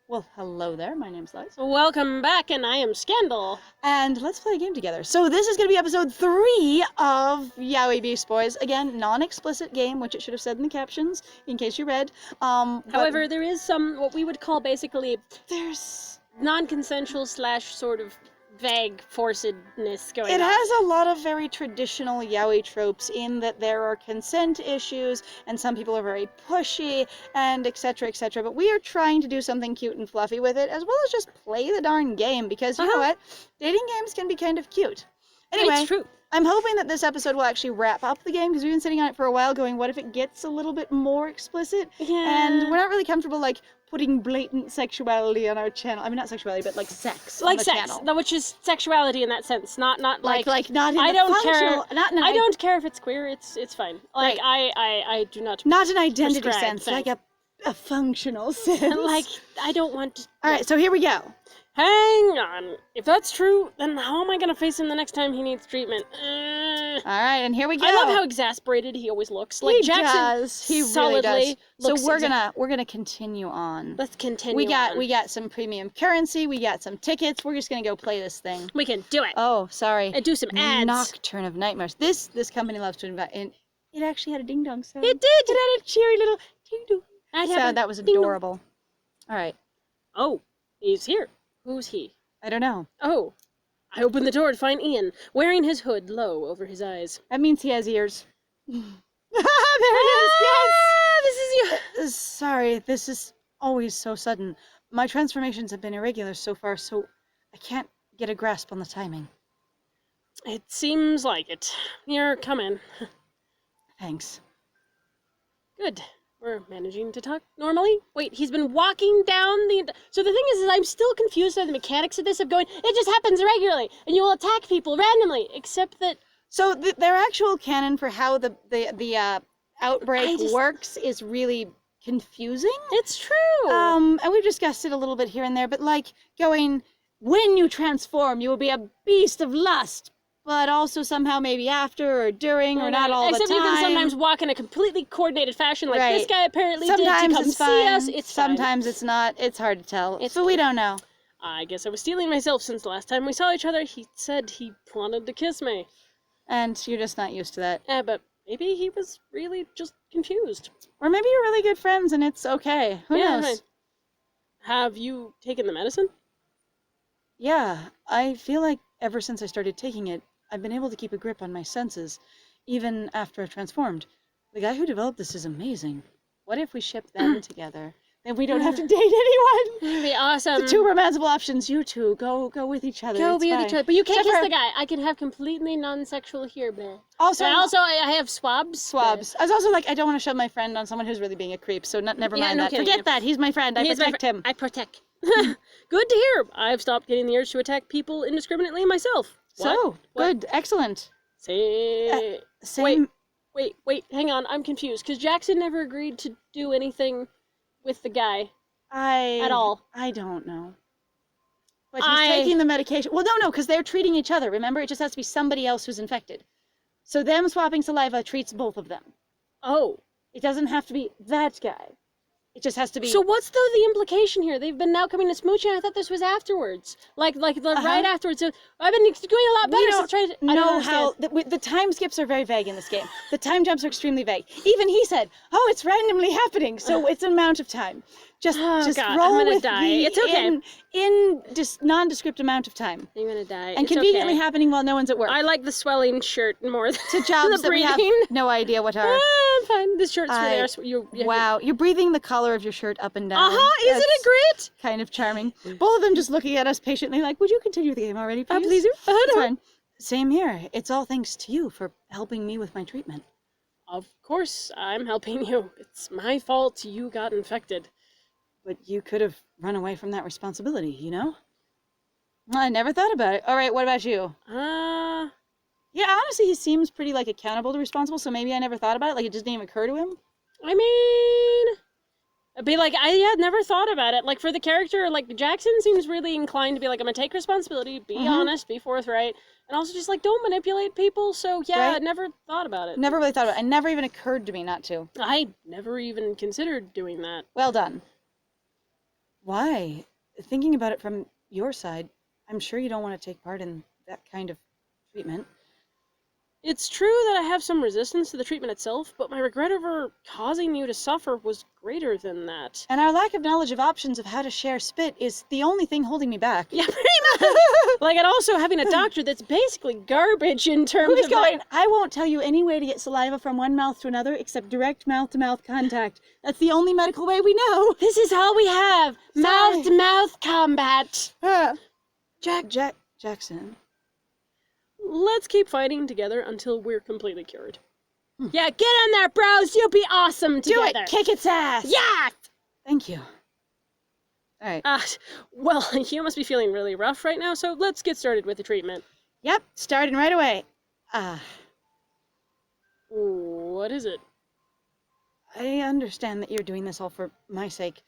Well, hello there. My name's Liz. Welcome back, and I am Scandal. And let's play a game together. So this is going to be episode 3 of Yaoi Beast Boys. Again, non-explicit game, which it should have said in the captions, in case you read. However, there is some, what we would call basically there's... non-consensual / sort of vague forcedness going on. It has a lot of very traditional yaoi tropes in that there are consent issues, and some people are very pushy, and etc, etc. But we are trying to do something cute and fluffy with it, as well as just play the darn game, because you know what? Dating games can be kind of cute. Anyway, it's true. I'm hoping that this episode will actually wrap up the game, because we've been sitting on it for a while going, what if it gets a little bit more explicit? Yeah. And we're not really comfortable, like, putting blatant sexuality on our channel. I mean, not sexuality, but like sex on the channel. Which is sexuality in that sense, not not in I the don't functional, care. not in an I don't care if it's queer. It's fine. Like right. I do not. Not an identity prescribe sense, things. like a functional sense. Like I don't want to. All right, so here we go. Hang on. If that's true, then how am I gonna face him the next time he needs treatment? All right, and here we go. I love how exasperated he always looks. Like he Jackson does. He solidly really does. So looks we're gonna continue on. Let's continue. We got some premium currency. We got some tickets. We're just gonna go play this thing. We can do it. Oh, sorry. And do some ads. Nocturne of Nightmares. This company loves to invite in. It actually had a ding dong sound. It did. It had a cheery little ding dong sound. That was adorable. All right. Oh, he's here. Who's he? I don't know. Oh, I opened the door to find Ian, wearing his hood low over his eyes. That means he has ears. There it is, yes! This is you. Sorry, this is always so sudden. My transformations have been irregular so far, so I can't get a grasp on the timing. It seems like it. You're coming. Thanks. Good. We're managing to talk normally. Wait, he's been walking down the... So the thing is I'm still confused by the mechanics of this, of going, it just happens regularly, and you will attack people randomly, except that... So their actual canon for how the outbreak works is really confusing. It's true. And we've discussed it a little bit here and there, but like going, when you transform, you will be a beast of lust, but also somehow maybe after or during or not all the time. Except you can sometimes walk in a completely coordinated fashion like this guy apparently sometimes did to come it's see fine. us. It's sometimes fine. It's not. It's hard to tell. So we don't know. I guess I was stealing myself since the last time we saw each other. He said he wanted to kiss me. And you're just not used to that. Yeah, but maybe he was really just confused. Or maybe you're really good friends and it's okay. Who knows? Right. Have you taken the medicine? Yeah, I feel like ever since I started taking it, I've been able to keep a grip on my senses, even after I've transformed. The guy who developed this is amazing. What if we ship them together? Then we don't have to date anyone. That'd be awesome. The two romanceable options, you two, go with each other. Go it's be with fine. each other. But you can't Except kiss the guy. I can have completely non-sexual here, but Also, I have swabs. Swabs. I was also like, I don't want to shove my friend on someone who's really being a creep, so never mind that. Kidding. Forget that. He's my friend. I protect him. I protect. Good to hear. I've stopped getting the urge to attack people indiscriminately myself. So, good. Excellent. Say... Same... Wait, hang on. I'm confused, because Jackson never agreed to do anything with the guy. At all. I don't know. But he's taking the medication. Well, no, because they're treating each other. Remember, it just has to be somebody else who's infected. So them swapping saliva treats both of them. Oh. It doesn't have to be that guy. It just has to be... So what's the implication here? They've been now coming to smooching. I thought this was afterwards. Like right afterwards. So I've been doing a lot better. We don't know how... The time skips are very vague in this game. The time jumps are extremely vague. Even he said, oh, it's randomly happening. So it's an amount of time. Just God, roll I'm gonna with die. It's okay. in just nondescript amount of time. I'm gonna die. And it's conveniently okay. happening while no one's at work. I like the swelling shirt more than to jobs the that we have no idea what are. Fine. This shirt's for there. So wow, you're breathing the color of your shirt up and down. Isn't it great? Kind of charming. Both of them just looking at us patiently like, would you continue the game already, please? Please do. It's fine. Same here. It's all thanks to you for helping me with my treatment. Of course, I'm helping you. It's my fault you got infected. But you could have run away from that responsibility, you know? I never thought about it. All right, what about you? Yeah, honestly, he seems pretty, like, accountable to responsible, so maybe I never thought about it. Like, it just didn't even occur to him. I mean... I'd be like, I had never thought about it. Like, for the character, like, Jackson seems really inclined to be like, I'm gonna take responsibility, be honest, be forthright, and also just, like, don't manipulate people, so, yeah, I never thought about it. Never really thought about it. It never even occurred to me not to. I never even considered doing that. Well done. Why? Thinking about it from your side, I'm sure you don't want to take part in that kind of treatment. It's true that I have some resistance to the treatment itself, but my regret over causing you to suffer was greater than that. And our lack of knowledge of options of how to share spit is the only thing holding me back. Yeah, pretty much. Like, and also having a doctor that's basically garbage in terms Who's of going, like, I won't tell you any way to get saliva from one mouth to another except direct mouth-to-mouth contact. That's the only medical way we know. this is all we have. Mouth-to-mouth combat. Jackson. Let's keep fighting together until we're completely cured. Yeah, get in there, bros. You'll be awesome together. Do it! Kick its ass! Yeah! Thank you. Alright. Well, you must be feeling really rough right now, so let's get started with the treatment. Yep, starting right away. What is it? I understand that you're doing this all for my sake,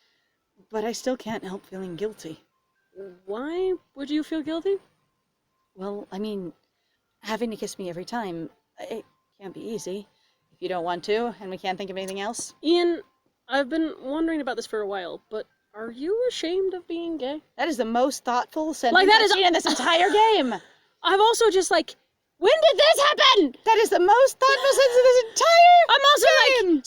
but I still can't help feeling guilty. Why would you feel guilty? Well, I mean, having to kiss me every time, it can't be easy. If you don't want to, and we can't think of anything else. Ian, I've been wondering about this for a while, but are you ashamed of being gay? That is the most thoughtful sentence that I've is- seen in this entire game. I'm also just like, when did this happen? That is the most thoughtful sentence of this entire I'm also game. like,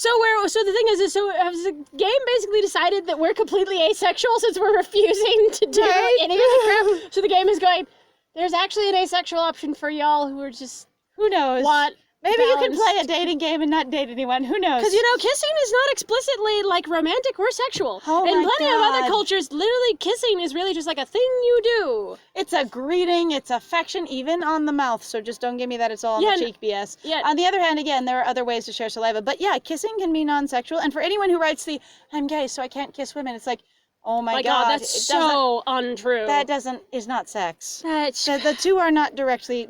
so the thing is so has the game basically decided that we're completely asexual since we're refusing to do Right. any of the crap? So the game is going, there's actually an asexual option for y'all who are just Who knows? want Maybe you can balance. play a dating game and not date anyone. Who knows? Because, kissing is not explicitly, like, romantic or sexual. Oh In my plenty of other God. cultures, literally kissing is really just like a thing you do. It's a greeting, it's affection, even on the mouth. So just don't give me that it's all on Yeah, the cheek BS. yeah. On the other hand, again, there are other ways to share saliva. But yeah, kissing can be non-sexual. And for anyone who writes I'm gay, so I can't kiss women, it's like, oh my God, that's it so untrue. is not sex. That's The two are not directly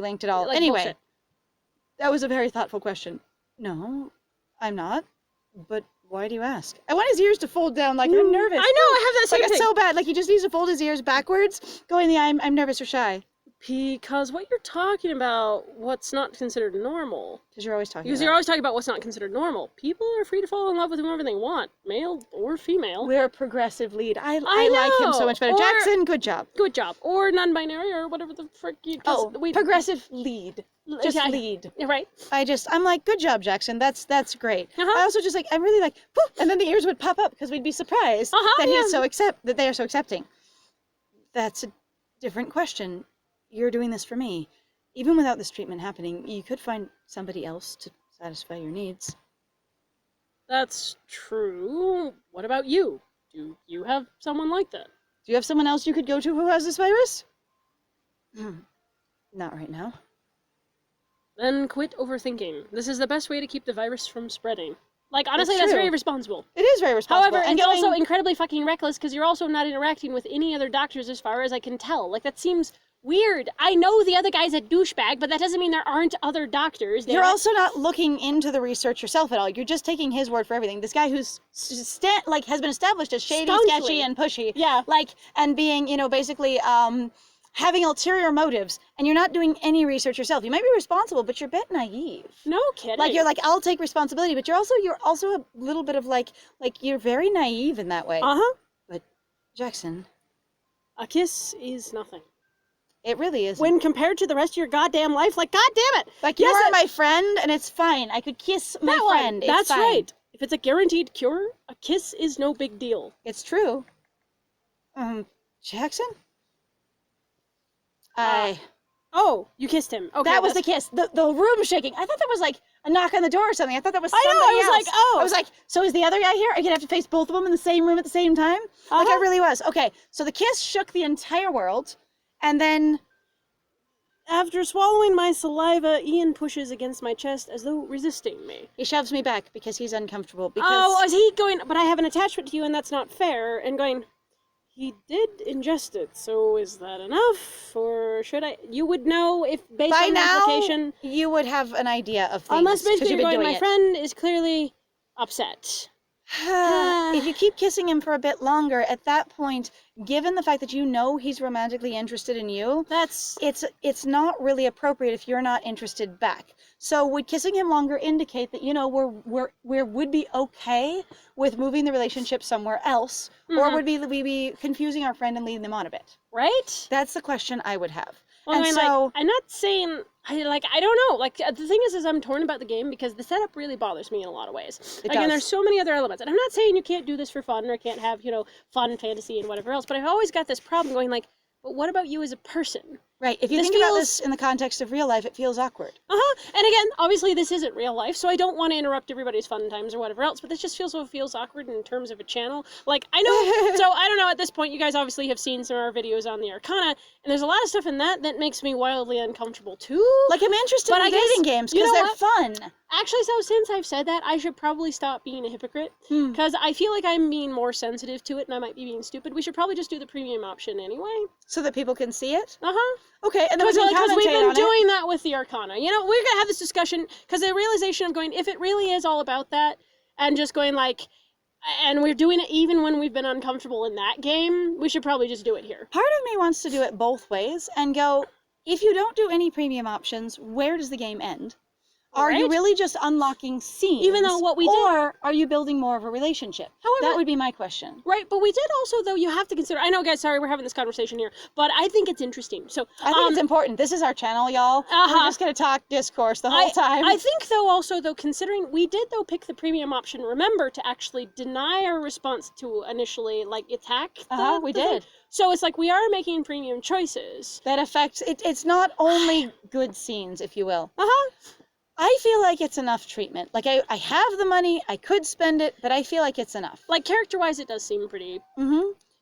linked at all. like Anyway, bullshit. that was a very thoughtful question. No, I'm not. But why do you ask? I want his ears to fold down like I'm nervous. I know, I have that same Like it's thing. so bad. Like he just needs to fold his ears backwards, going the I'm nervous or shy. Because what you're talking about, what's not considered normal. Because you're always talking Because about you're always talking about what's not considered normal. People are free to fall in love with whoever they want, male or female. We're a progressive lead. I like him so know. much better. Or- Jackson, good job. Good job. Or non-binary or whatever the frick you... Progressive lead. Just yeah, lead. Right. I'm like, good job, Jackson. That's great. Uh-huh. I also just like, I'm really like, poof, and then the ears would pop up because we'd be surprised that yeah. that they are so accepting. That's a different question. You're doing this for me. Even without this treatment happening, you could find somebody else to satisfy your needs. That's true. What about you? Do you have someone like that? Do you have someone else you could go to who has this virus? Not right now. Then quit overthinking. This is the best way to keep the virus from spreading. Like, honestly, That's that's true. very responsible. It is very responsible. However, and it's going- also incredibly fucking reckless because you're also not interacting with any other doctors as far as I can tell. Like, that seems weird. I know the other guy's a douchebag, but that doesn't mean there aren't other doctors there. You're also not looking into the research yourself at all. You're just taking his word for everything. This guy who's has been established as shady, Staunchly. sketchy, and pushy. Yeah. And being, basically having ulterior motives, and you're not doing any research yourself. You might be responsible, but you're a bit naive. No kidding. Like you're like, I'll take responsibility, but you're also a little bit of like you're very naive in that way. Uh-huh. But Jackson, A kiss is nothing. it really is. When compared to the rest of your goddamn life, like, goddamn it! Like Yes, you're my friend, and it's fine. I could kiss my That one. friend. It's That's fine. right. If it's a guaranteed cure, a kiss is no big deal. It's true. Jackson? Oh, you kissed him. Okay, that was the kiss. The room shaking. I thought that was like a knock on the door or something. I thought that was somebody I was else. like, oh. I was like, so is the other guy here? Are you gonna have to face both of them in the same room at the same time? Like I really was. Okay, so the kiss shook the entire world, and then After swallowing my saliva, Ian pushes against my chest as though resisting me. he shoves me back because he's uncomfortable. Because Oh, is he going, but I have an attachment to you and that's not fair, and going, he did ingest it, so is that enough? Or should I, you would know if based by on the now application, you would have an idea of things. unless 'cause basically you've you're been going, doing my it. friend is clearly upset. If you keep kissing him for a bit longer, at that point, given the fact that you know he's romantically interested in you, it's not really appropriate if you're not interested back. So would kissing him longer indicate that, you know, we would be okay with moving the relationship somewhere else, or would we be confusing our friend and leading them on a bit? Right? That's the question I would have. Well, And I mean, so, like, I'm not saying, I don't know. Like, the thing is I'm torn about the game because the setup really bothers me in a lot of ways. It Like, and does. there's so many other elements. And I'm not saying you can't do this for fun or can't have, you know, fun fantasy and whatever else, but I've always got this problem going, like, but what about you as a person? Right, if you think about this in the context of real life, it feels awkward. And again, obviously this isn't real life, so I don't want to interrupt everybody's fun times or whatever else, but this just feels awkward in terms of a channel. Like, I know, so I don't know, at this point, you guys obviously have seen some of our videos on the Arcana, and there's a lot of stuff in that makes me wildly uncomfortable too. Like, I'm interested in dating games because they're fun. Actually, so since I've said that, I should probably stop being a hypocrite, because I feel like I'm being more sensitive to it, and I might be being stupid. We should probably just do the premium option anyway. So that people can see it? Uh-huh. Okay, and then we can Because we've commentate been on doing that with the Arcana. You know, we're going to have this discussion, because the realization of going, if it really is all about that, and just going like, and we're doing it even when we've been uncomfortable in that game, we should probably just do it here. Part of me wants to do it both ways and go, if you don't do any premium options, where does the game end? Are you really just unlocking scenes? Even though what we did... Or are you building more of a relationship? However, that would be my question. Right, but we did also, though, you have to consider... I know, guys, sorry, we're having this conversation here, but I think it's interesting. So I think it's important. This is our channel, y'all. We're just going to talk discourse the whole time. I think, though, also, though, considering we did, though, pick the premium option, remember, to actually deny our response to initially, like, attack we did. So it's like we are making premium choices. That affect... It's not only good scenes, if you will. I feel like it's enough treatment. Like, I have the money, I could spend it, but I feel like it's enough. Like, character-wise, it does seem pretty...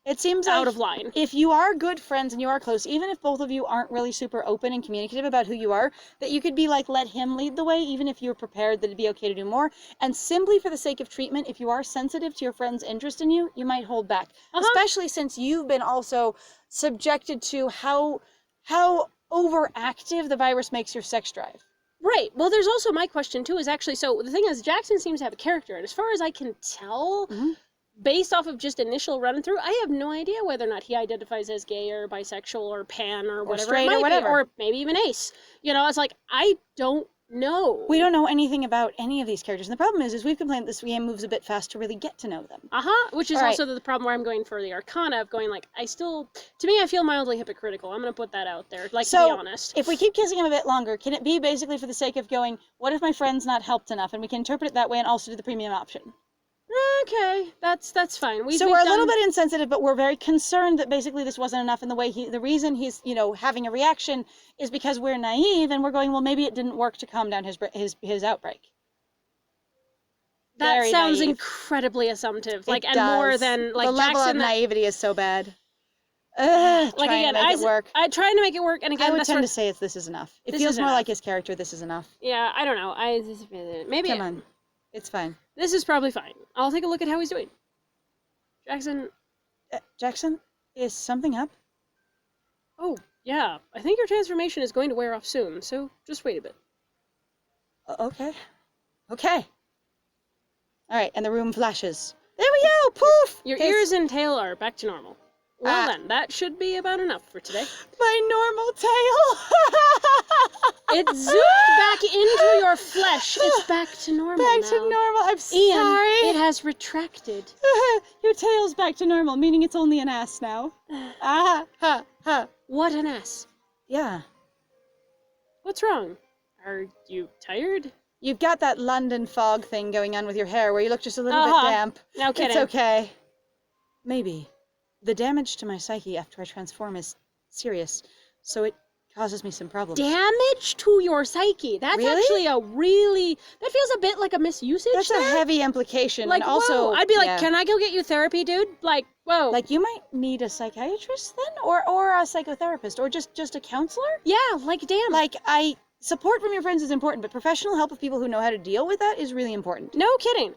It seems out like of line. If you are good friends and you are close, even if both of you aren't really super open and communicative about who you are, that you could be like, let him lead the way, even if you're prepared that it'd be okay to do more. And simply for the sake of treatment, if you are sensitive to your friend's interest in you, you might hold back. Especially since you've been also subjected to how overactive the virus makes your sex drive. Right. Well, there's also my question, too, is actually, so the thing is, Jackson seems to have a character, and as far as I can tell, based off of just initial run-through, I have no idea whether or not he identifies as gay or bisexual or pan or whatever straight it might or whatever. be, or maybe even ace. You know, it's like, I don't know. We don't know anything about any of these characters, and the problem is we've complained that this game moves a bit fast to really get to know them. Which is also the problem where I'm going for the Arcana of going, like, to me, I feel mildly hypocritical. I'm going to put that out there, like, to be honest. If we keep kissing him a bit longer, can it be basically for the sake of going, what if my friend's not helped enough? And we can interpret it that way and also do the premium option. Okay, that's fine. So we're a little bit insensitive, but we're very concerned that basically this wasn't enough, and the reason he's, you know, having a reaction is because we're naive, and we're going, well, maybe it didn't work to calm down his outbreak. That very sounds naive. Incredibly assumptive. Like, it and does. more than, like, the level Jackson, of naivety is so bad. like, again, I it work. I trying to make it work, and again, I would tend to say this is enough. It feels more like his character. This is enough. Yeah, I don't know. Maybe. Come on, it's fine. This is probably fine. I'll take a look at how he's doing. Jackson, is something up? Oh, yeah. I think your transformation is going to wear off soon, so just wait a bit. Okay. Okay. All right, and the room flashes. There we go! Poof! Your ears and tail are back to normal. Well then, that should be about enough for today. My normal tail! It zoomed back into your flesh. It's back to normal Back now. to normal. I'm Ian, sorry. it has retracted. Your tail's back to normal, meaning it's only an ass now. Ha, ha. What an ass. Yeah. What's wrong? Are you tired? You've got that London fog thing going on with your hair where you look just a little bit damp. No kidding. It's okay. Maybe. The damage to my psyche after I transform is serious, so it causes me some problems. Damage to your psyche? That's actually that feels a bit like a misusage. That's a heavy implication. Like, and also, whoa. I'd be like, can I go get you therapy, dude? Like, whoa. Like, you might need a psychiatrist then? Or a psychotherapist? Or just a counselor? Yeah, like, damn. Like, support from your friends is important, but professional help with people who know how to deal with that is really important. No kidding.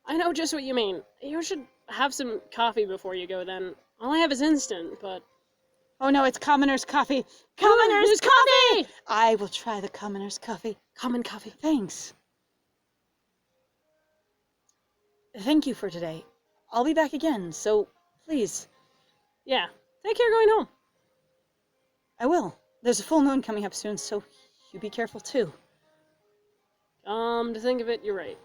I know just what you mean. You should have some coffee before you go then. All I have is instant, but... Oh no, it's Commoner's Coffee. Commoner's Coffee! I will try the Commoner's Coffee. Common coffee. Thanks. Thank you for today. I'll be back again, so please. Yeah. Take care going home. I will. There's a full moon coming up soon, so you be careful too. To think of it, you're right.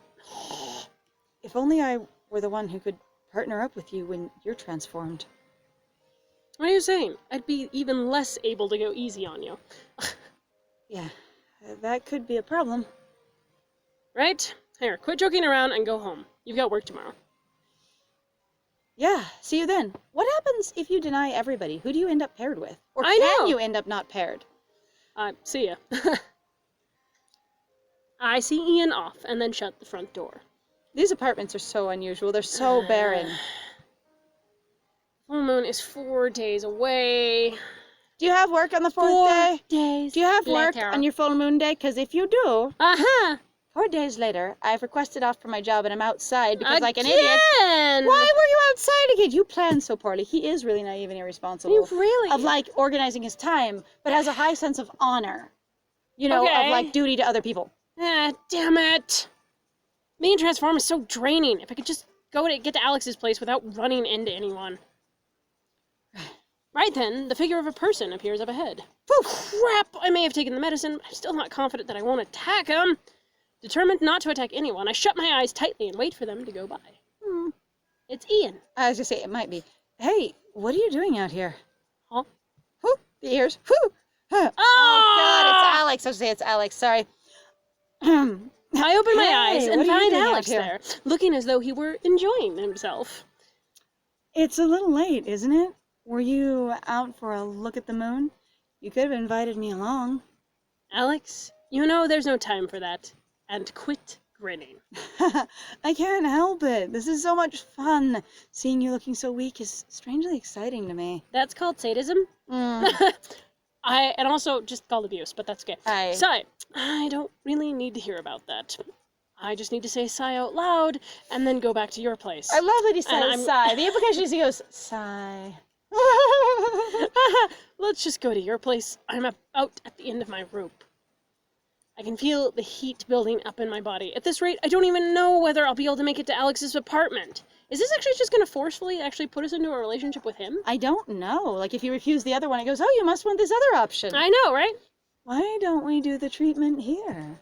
If only I were the one who could partner up with you when you're transformed. What are you saying? I'd be even less able to go easy on you. Yeah, that could be a problem. Right? Here, quit joking around and go home. You've got work tomorrow. Yeah, see you then. What happens if you deny everybody? Who do you end up paired with? Or I can know. you end up not paired? See ya. I see Ian off and then shut the front door. These apartments are so unusual. They're so barren. Full moon is 4 days away. Do you have work on the 4th 4 day? days Do you have work later. on your full moon day? Because if you do, Uh-huh. 4 days later, I've requested off from my job and I'm outside because, like an idiot. Again! Why were you outside again? You planned so poorly. He is really naive and irresponsible. Really? Of, like, organizing his time, but has a high sense of honor. You know, Okay. of, like, duty to other people. Ah, damn it. Being transformed is so draining. If I could just get to Alex's place without running into anyone. Right then, the figure of a person appears up ahead. Whew. Crap! I may have taken the medicine, but I'm still not confident that I won't attack him. Determined not to attack anyone, I shut my eyes tightly and wait for them to go by. It's Ian. I was just saying, it might be. Hey, what are you doing out here? Huh? Whew, the ears. Whew. Huh. Ah! Oh, God, it's Alex. I was saying it's Alex. Sorry. I open my eyes Hey, and what are you find doing out Alex here? there, looking as though he were enjoying himself. It's a little late, isn't it? Were you out for a look at the moon? You could have invited me along. Alex, you know there's no time for that. And quit grinning. I can't help it. This is so much fun. Seeing you looking so weak is strangely exciting to me. That's called sadism. Mm. And also just called abuse, but that's okay. Sigh. I don't really need to hear about that. I just need to say sigh out loud and then go back to your place. I love that he And says sigh. The implication is he goes, sigh. Let's just go to your place. I'm out at the end of my rope. I can feel the heat building up in my body. At this rate, I don't even know whether I'll be able to make it to Alex's apartment. Is this actually just going to forcefully actually put us into a relationship with him? I don't know. Like, if you refuse the other one, it goes, oh, you must want this other option. I know, right? Why don't we do the treatment here?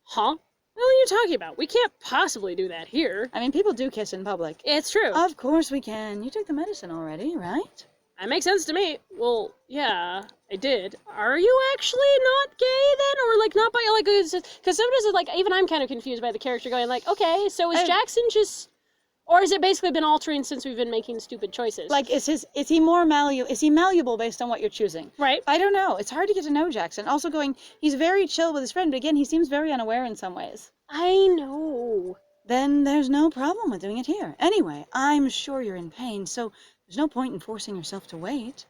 Huh? What are you talking about? We can't possibly do that here. I mean, people do kiss in public. It's true. Of course we can. You took the medicine already, right? That makes sense to me. Well, yeah, I did. Are you actually not gay then? Or, like, not by, like, because sometimes, like, even I'm kind of confused by the character going, like, okay, so is Jackson just... Or has it basically been altering since we've been making stupid choices? Like, is he malleable based on what you're choosing? Right. I don't know. It's hard to get to know Jackson. Also he's very chill with his friend, but again, he seems very unaware in some ways. I know. Then there's no problem with doing it here. Anyway, I'm sure you're in pain, so there's no point in forcing yourself to wait.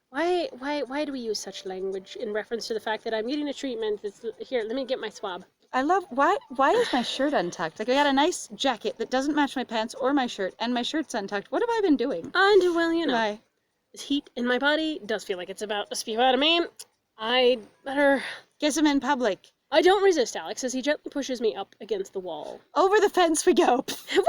Why do we use such language in reference to the fact that I'm getting a treatment that's... Here, let me get my swab. I love... Why is my shirt untucked? Like, I got a nice jacket that doesn't match my pants or my shirt, and my shirt's untucked. What have I been doing? And, well, you know, Why? this heat in my body does feel like it's about to spew out of me. I'd better... Kiss him in public. I don't resist Alex as he gently pushes me up against the wall. Over the fence we go. Woo!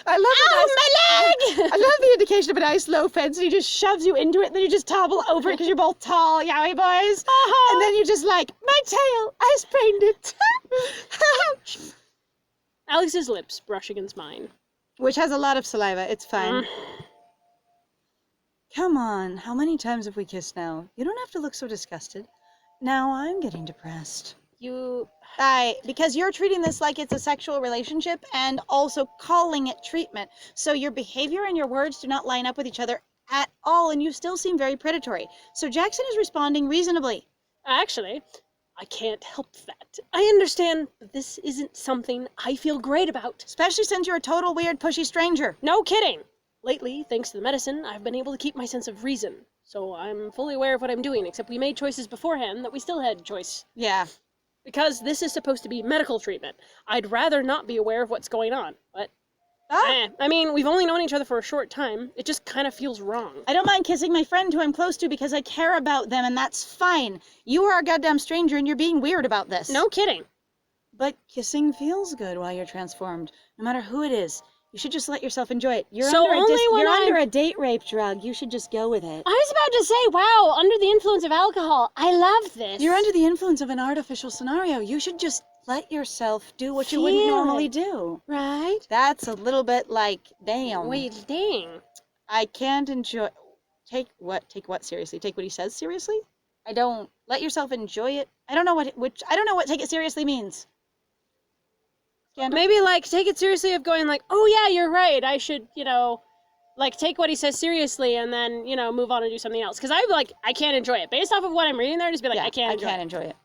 I love Ow, my leg! I love the indication of a nice low fence, and he just shoves you into it, and then you just topple over it because you're both tall, Yaoi boys. Uh-huh. And then you're just like, my tail, I sprained it. Alex's lips brush against mine. Which has a lot of saliva. It's fine. Come on, how many times have we kissed now? You don't have to look so disgusted. Now I'm getting depressed. Because you're treating this like it's a sexual relationship and also calling it treatment. So your behavior and your words do not line up with each other at all, and you still seem very predatory. So Jackson is responding reasonably. Actually, I can't help that. I understand that this isn't something I feel great about. Especially since you're a total weird, pushy stranger. No kidding. Lately, thanks to the medicine, I've been able to keep my sense of reason. So I'm fully aware of what I'm doing, except we made choices beforehand that we still had choice. Yeah. Because this is supposed to be medical treatment. I'd rather not be aware of what's going on, but... I mean, we've only known each other for a short time. It just kind of feels wrong. I don't mind kissing my friend who I'm close to because I care about them, and that's fine. You are a goddamn stranger, and you're being weird about this. No kidding. But kissing feels good while you're transformed, no matter who it is. You should just let yourself enjoy it. You're under a date rape drug. You should just go with it. I was about to say, wow, under the influence of alcohol. I love this. You're under the influence of an artificial scenario. You should just let yourself do what you wouldn't normally do. Right? That's a little bit like, damn. Wait, dang. I can't enjoy... Take what seriously? Take what he says seriously? I don't... Let yourself enjoy it. I don't know what take it seriously means. Scandal? Maybe, like, take it seriously of going, like, oh, yeah, you're right. I should, like, take what he says seriously and then, move on and do something else. Because I can't enjoy it. Based off of what I'm reading there, just be like, I can't enjoy it.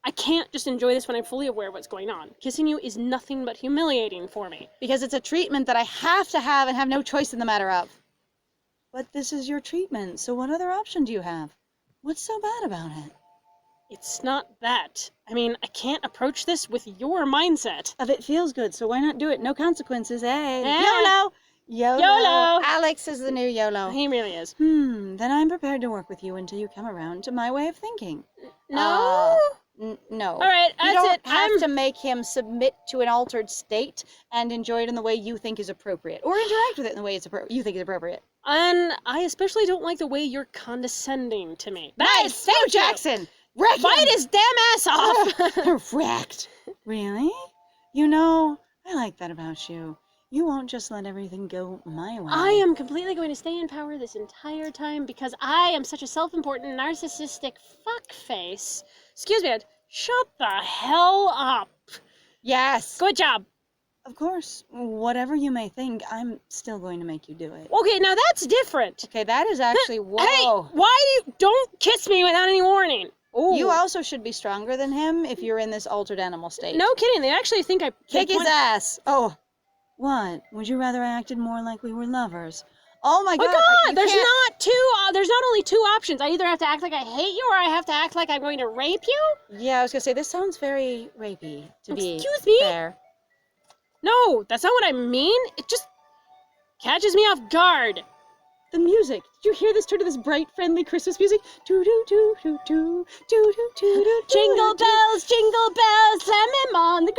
I can't just enjoy this when I'm fully aware of what's going on. Kissing you is nothing but humiliating for me. Because it's a treatment that I have to have and have no choice in the matter of. But this is your treatment, so what other option do you have? What's so bad about it? It's not that. I mean, I can't approach this with your mindset. If it feels good, so why not do it? No consequences, eh? Eh. YOLO! YOLO! Alex is the new YOLO. He really is. Then I'm prepared to work with you until you come around to my way of thinking. No? No. All right, that's you don't it. have to make him submit to an altered state and enjoy it in the way you think is appropriate, or interact with it in the way you think is appropriate. And I especially don't like the way you're condescending to me. Nice! Go, Jackson! Wreck him! Bite his damn ass off! Correct. Really? I like that about you. You won't just let everything go my way. I am completely going to stay in power this entire time because I am such a self-important, narcissistic fuckface. Excuse me, shut the hell up. Yes. Good job. Of course, whatever you may think, I'm still going to make you do it. Okay, now that's different. Okay, that is actually, whoa. Hey, why don't kiss me without any warning? Ooh. You also should be stronger than him if you're in this altered animal state. No kidding, they actually think I... Kick his ass. Oh. What? Would you rather I acted more like we were lovers? Oh my God! There's not only two options. I either have to act like I hate you or I have to act like I'm going to rape you? Yeah, I was gonna say, this sounds very rapey, to be Excuse me? fair. No, that's not what I mean. It just catches me off guard. The music. Did you hear this turn to this bright, friendly Christmas music? Do do do do do do do do do. Jingle bells, slam him on the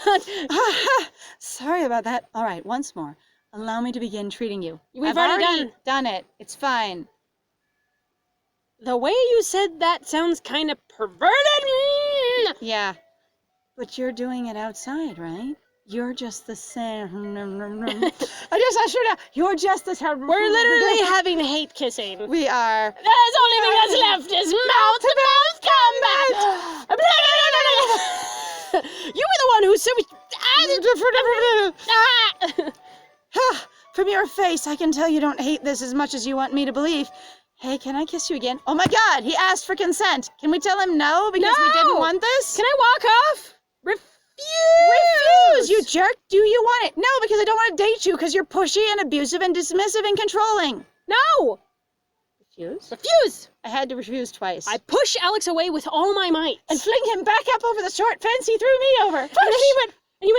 ground. Sorry about that. All right, once more. Allow me to begin treating you. We've already done it. It's fine. The way you said that sounds kind of perverted. Yeah. But you're doing it outside, right? You're just the same. You're just the same. We're literally having hate kissing. We are. There's only thing that's left is mouth-to-mouth combat. You were the one who said From your face, I can tell you don't hate this as much as you want me to believe. Hey, can I kiss you again? Oh my God, he asked for consent. Can we tell him no because we didn't want this? Can I walk off? Refuse, you jerk. Do you want it? No, because I don't want to date you because you're pushy and abusive and dismissive and controlling. No. Refuse. I had to refuse twice. I push Alex away with all my might. And fling him back up over the short fence he threw me over. And he went, you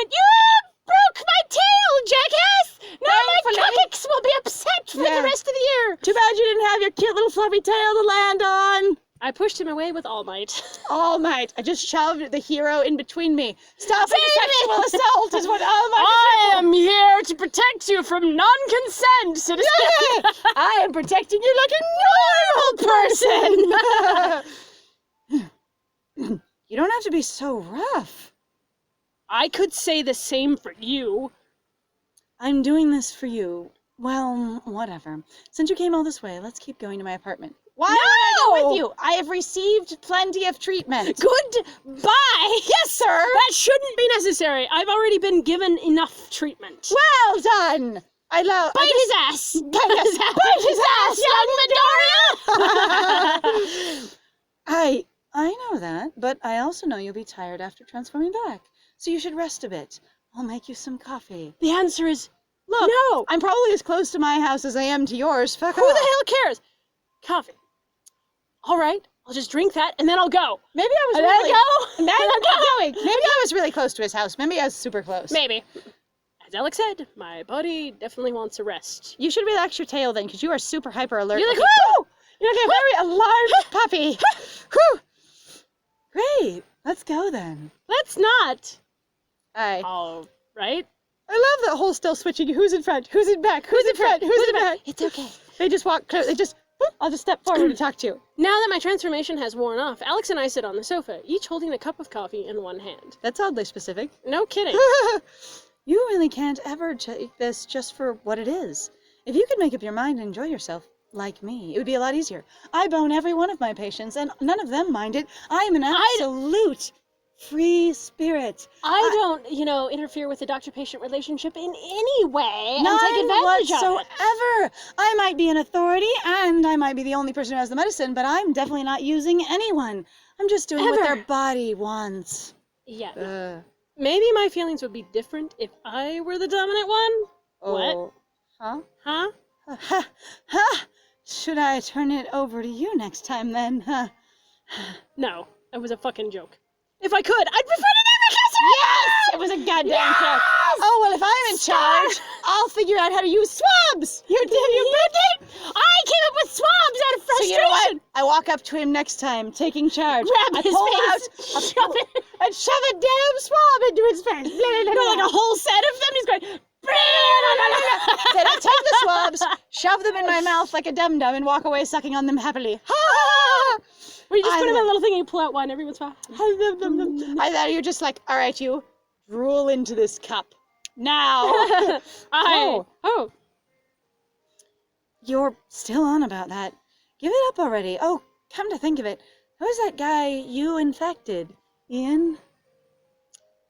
broke my tail, jackass! Now my coccyx will be upset for the rest of the year. Too bad you didn't have your cute little fluffy tail to land on. I pushed him away with all might. All might. I just shoved the hero in between me. Stop the sexual assault is what all might I am here to protect you from non-consent, citizen. I am protecting you like a normal person. You don't have to be so rough. I could say the same for you. I'm doing this for you. Well, whatever. Since you came all this way, let's keep going to my apartment. Why would I go with you? I have received plenty of treatment. Goodbye. Yes, sir. That shouldn't be necessary. I've already been given enough treatment. Well done. Bite his ass. Bite his ass, young Midoriya. I know that, but I also know you'll be tired after transforming back. So you should rest a bit. I'll make you some coffee. The answer is look. No. I'm probably as close to my house as I am to yours. Fuck off. Who the hell cares? Coffee. All right, I'll just drink that and then I'll go. Maybe I was Maybe I was really close to his house. Maybe I was super close. Maybe. As Alex said, my body definitely wants a rest. You should relax your tail then, because you are super hyper alert. You're like, whoo! You're like a very alarmed puppy. Whew. Great. Let's go then. Let's not. Aye. Right? I love that whole still switching. Who's in front? Who's in back? Who's in front? Who's in back? It's okay. They just walk close. I'll just step forward to talk to you. Now that my transformation has worn off, Alex and I sit on the sofa, each holding a cup of coffee in one hand. That's oddly specific. No kidding. You really can't ever take this just for what it is. If you could make up your mind and enjoy yourself, like me, it would be a lot easier. I bone every one of my patients, and none of them mind it. I am an absolute free spirit. I don't, interfere with the doctor-patient relationship in any way and None take advantage whatsoever. of it. I might be an authority, and I might be the only person who has the medicine, but I'm definitely not using anyone. I'm just doing what their body wants. Yeah. Maybe my feelings would be different if I were the dominant one. Oh. What? Huh? Huh? Ha! Should I turn it over to you next time then? Huh? No, it was a fucking joke. If I could, I'd prefer to never kiss her! Yes! It was a goddamn joke. Oh, well, if I'm in charge, I'll figure out how to use swabs! You did! I came up with swabs out of frustration! So you know what? I walk up to him next time, taking charge. Grab his pull face, out, shove it. and shove a damn swab into his face. Go like a whole set of them, he's going... Then I take the swabs, shove them in my mouth like a dum-dum, and walk away sucking on them happily. Ha! Or you just put them in a little thing and you pull out one every once in a while. I thought you were just like, all right, you, drool into this cup. Now. Oh. You're still on about that. Give it up already. Oh, come to think of it, who's that guy you infected? Ian?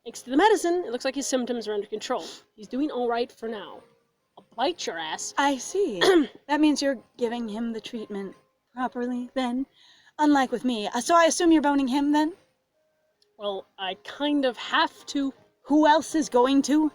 Thanks to the medicine, it looks like his symptoms are under control. He's doing all right for now. I'll bite your ass. I see. That means you're giving him the treatment properly, then? Unlike with me. So I assume you're boning him, then? Well, I kind of have to. Who else is going to?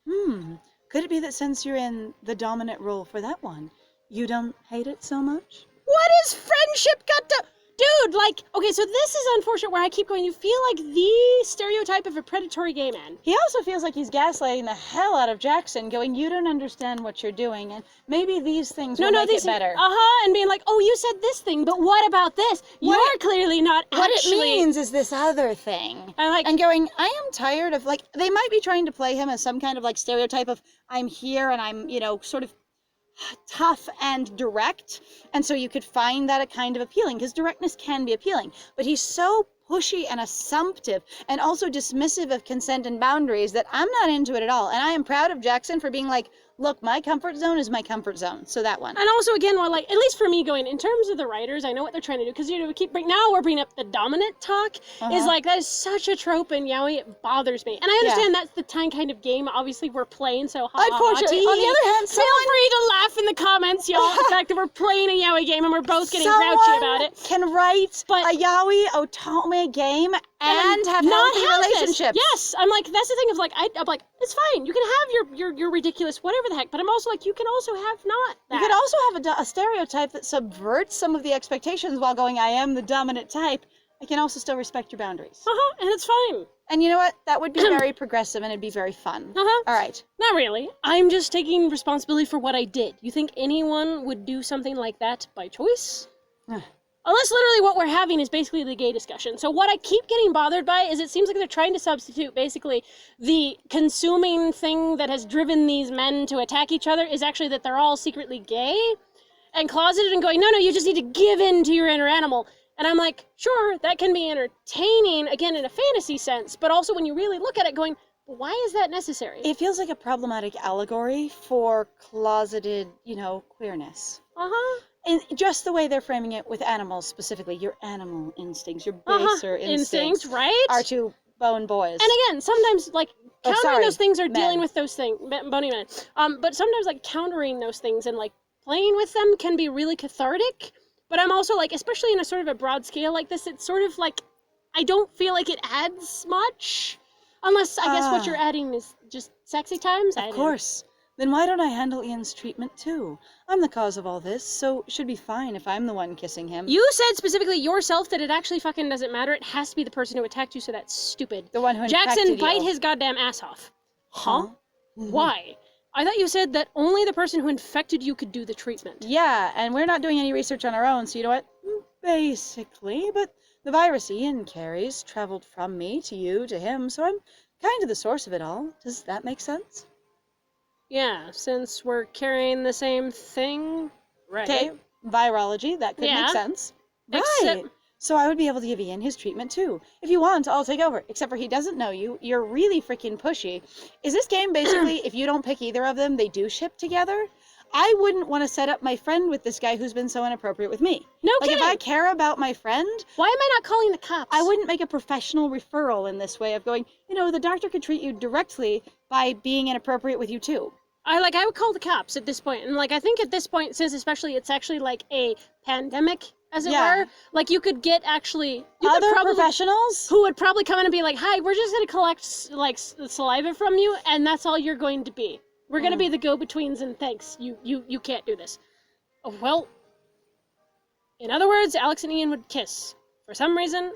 Could it be that since you're in the dominant role for that one, you don't hate it so much? What is friendship got to... Dude, okay, so this is unfortunate where I keep going, you feel like the stereotype of a predatory gay man. He also feels like he's gaslighting the hell out of Jackson, going, you don't understand what you're doing, and maybe these things will make it better. And being like, oh, you said this thing, but what about this? You're clearly not What actually... it means is this other thing. And going, I am tired of, they might be trying to play him as some kind of, stereotype of, I'm here and I'm, sort of tough and direct, and so you could find that a kind of appealing, because directness can be appealing, but he's so pushy and assumptive and also dismissive of consent and boundaries that I'm not into it at all. And I am proud of Jackson for being like, look, my comfort zone is my comfort zone. So that one. And also, again, at least for me going, in terms of the writers, I know what they're trying to do, because, now we're bringing up the dominant talk, is that is such a trope in yaoi, it bothers me. And I understand that's the kind of game, obviously, we're playing, so unfortunately, on the other hand, feel free to laugh in the comments, y'all, the fact that we're playing a yaoi game and we're both getting grouchy about it. Can write a yaoi otome game and have healthy relationships. Yes, I'm like, that's the thing of I'm like, it's fine. You can have your ridiculous whatever the heck, but I'm also like, you can also have not that. You could also have a stereotype that subverts some of the expectations while going, I am the dominant type. I can also still respect your boundaries. And it's fine. And you know what? That would be very progressive and it'd be very fun. All right. Not really. I'm just taking responsibility for what I did. You think anyone would do something like that by choice? Unless literally what we're having is basically the gay discussion. So what I keep getting bothered by is it seems like they're trying to substitute basically the consuming thing that has driven these men to attack each other is actually that they're all secretly gay and closeted and going, no, you just need to give in to your inner animal. And I'm like, sure, that can be entertaining, again, in a fantasy sense, but also when you really look at it going, why is that necessary? It feels like a problematic allegory for closeted, queerness. And just the way they're framing it with animals specifically, your animal instincts, your baser instincts, right? Are to bone boys. And again, sometimes countering those things or men. dealing with those things, bony men. But sometimes countering those things and playing with them can be really cathartic. But I'm also especially in a sort of a broad scale like this, it's sort of I don't feel like it adds much, unless I guess what you're adding is just sexy times. Of course. Then why don't I handle Ian's treatment too? I'm the cause of all this, so it should be fine if I'm the one kissing him. You said specifically yourself that it actually fucking doesn't matter. It has to be the person who attacked you, so that's stupid. The one who Jackson, bite his goddamn ass off. Huh? Why? I thought you said that only the person who infected you could do the treatment. Yeah, and we're not doing any research on our own, so you know what? Basically, but The virus Ian carries traveled from me to you to him, so I'm kind of the source of it all. Does that make sense? Yeah, since we're carrying the same thing, right? Okay, virology, that could make sense. Except- Right. So I would be able to give Ian his treatment too. If you want, I'll take over. Except for he doesn't know you. You're really freaking pushy. Is this game basically, if you don't pick either of them, they do ship together? I wouldn't want to set up my friend with this guy who's been so inappropriate with me. No Like, kidding. if I care about my friend, Why am I not calling the cops? I wouldn't make a professional referral in this way of going, the doctor could treat you directly by being inappropriate with you too. I would call the cops at this point. And I think at this point, since especially it's actually like a pandemic, as it were, you could get Other professionals who would probably come in and be like, hi, we're just going to collect saliva from you, and that's all you're going to be. We're going to be the go-betweens, and thanks. You can't do this. Oh, well, in other words, Alex and Ian would kiss. For some reason,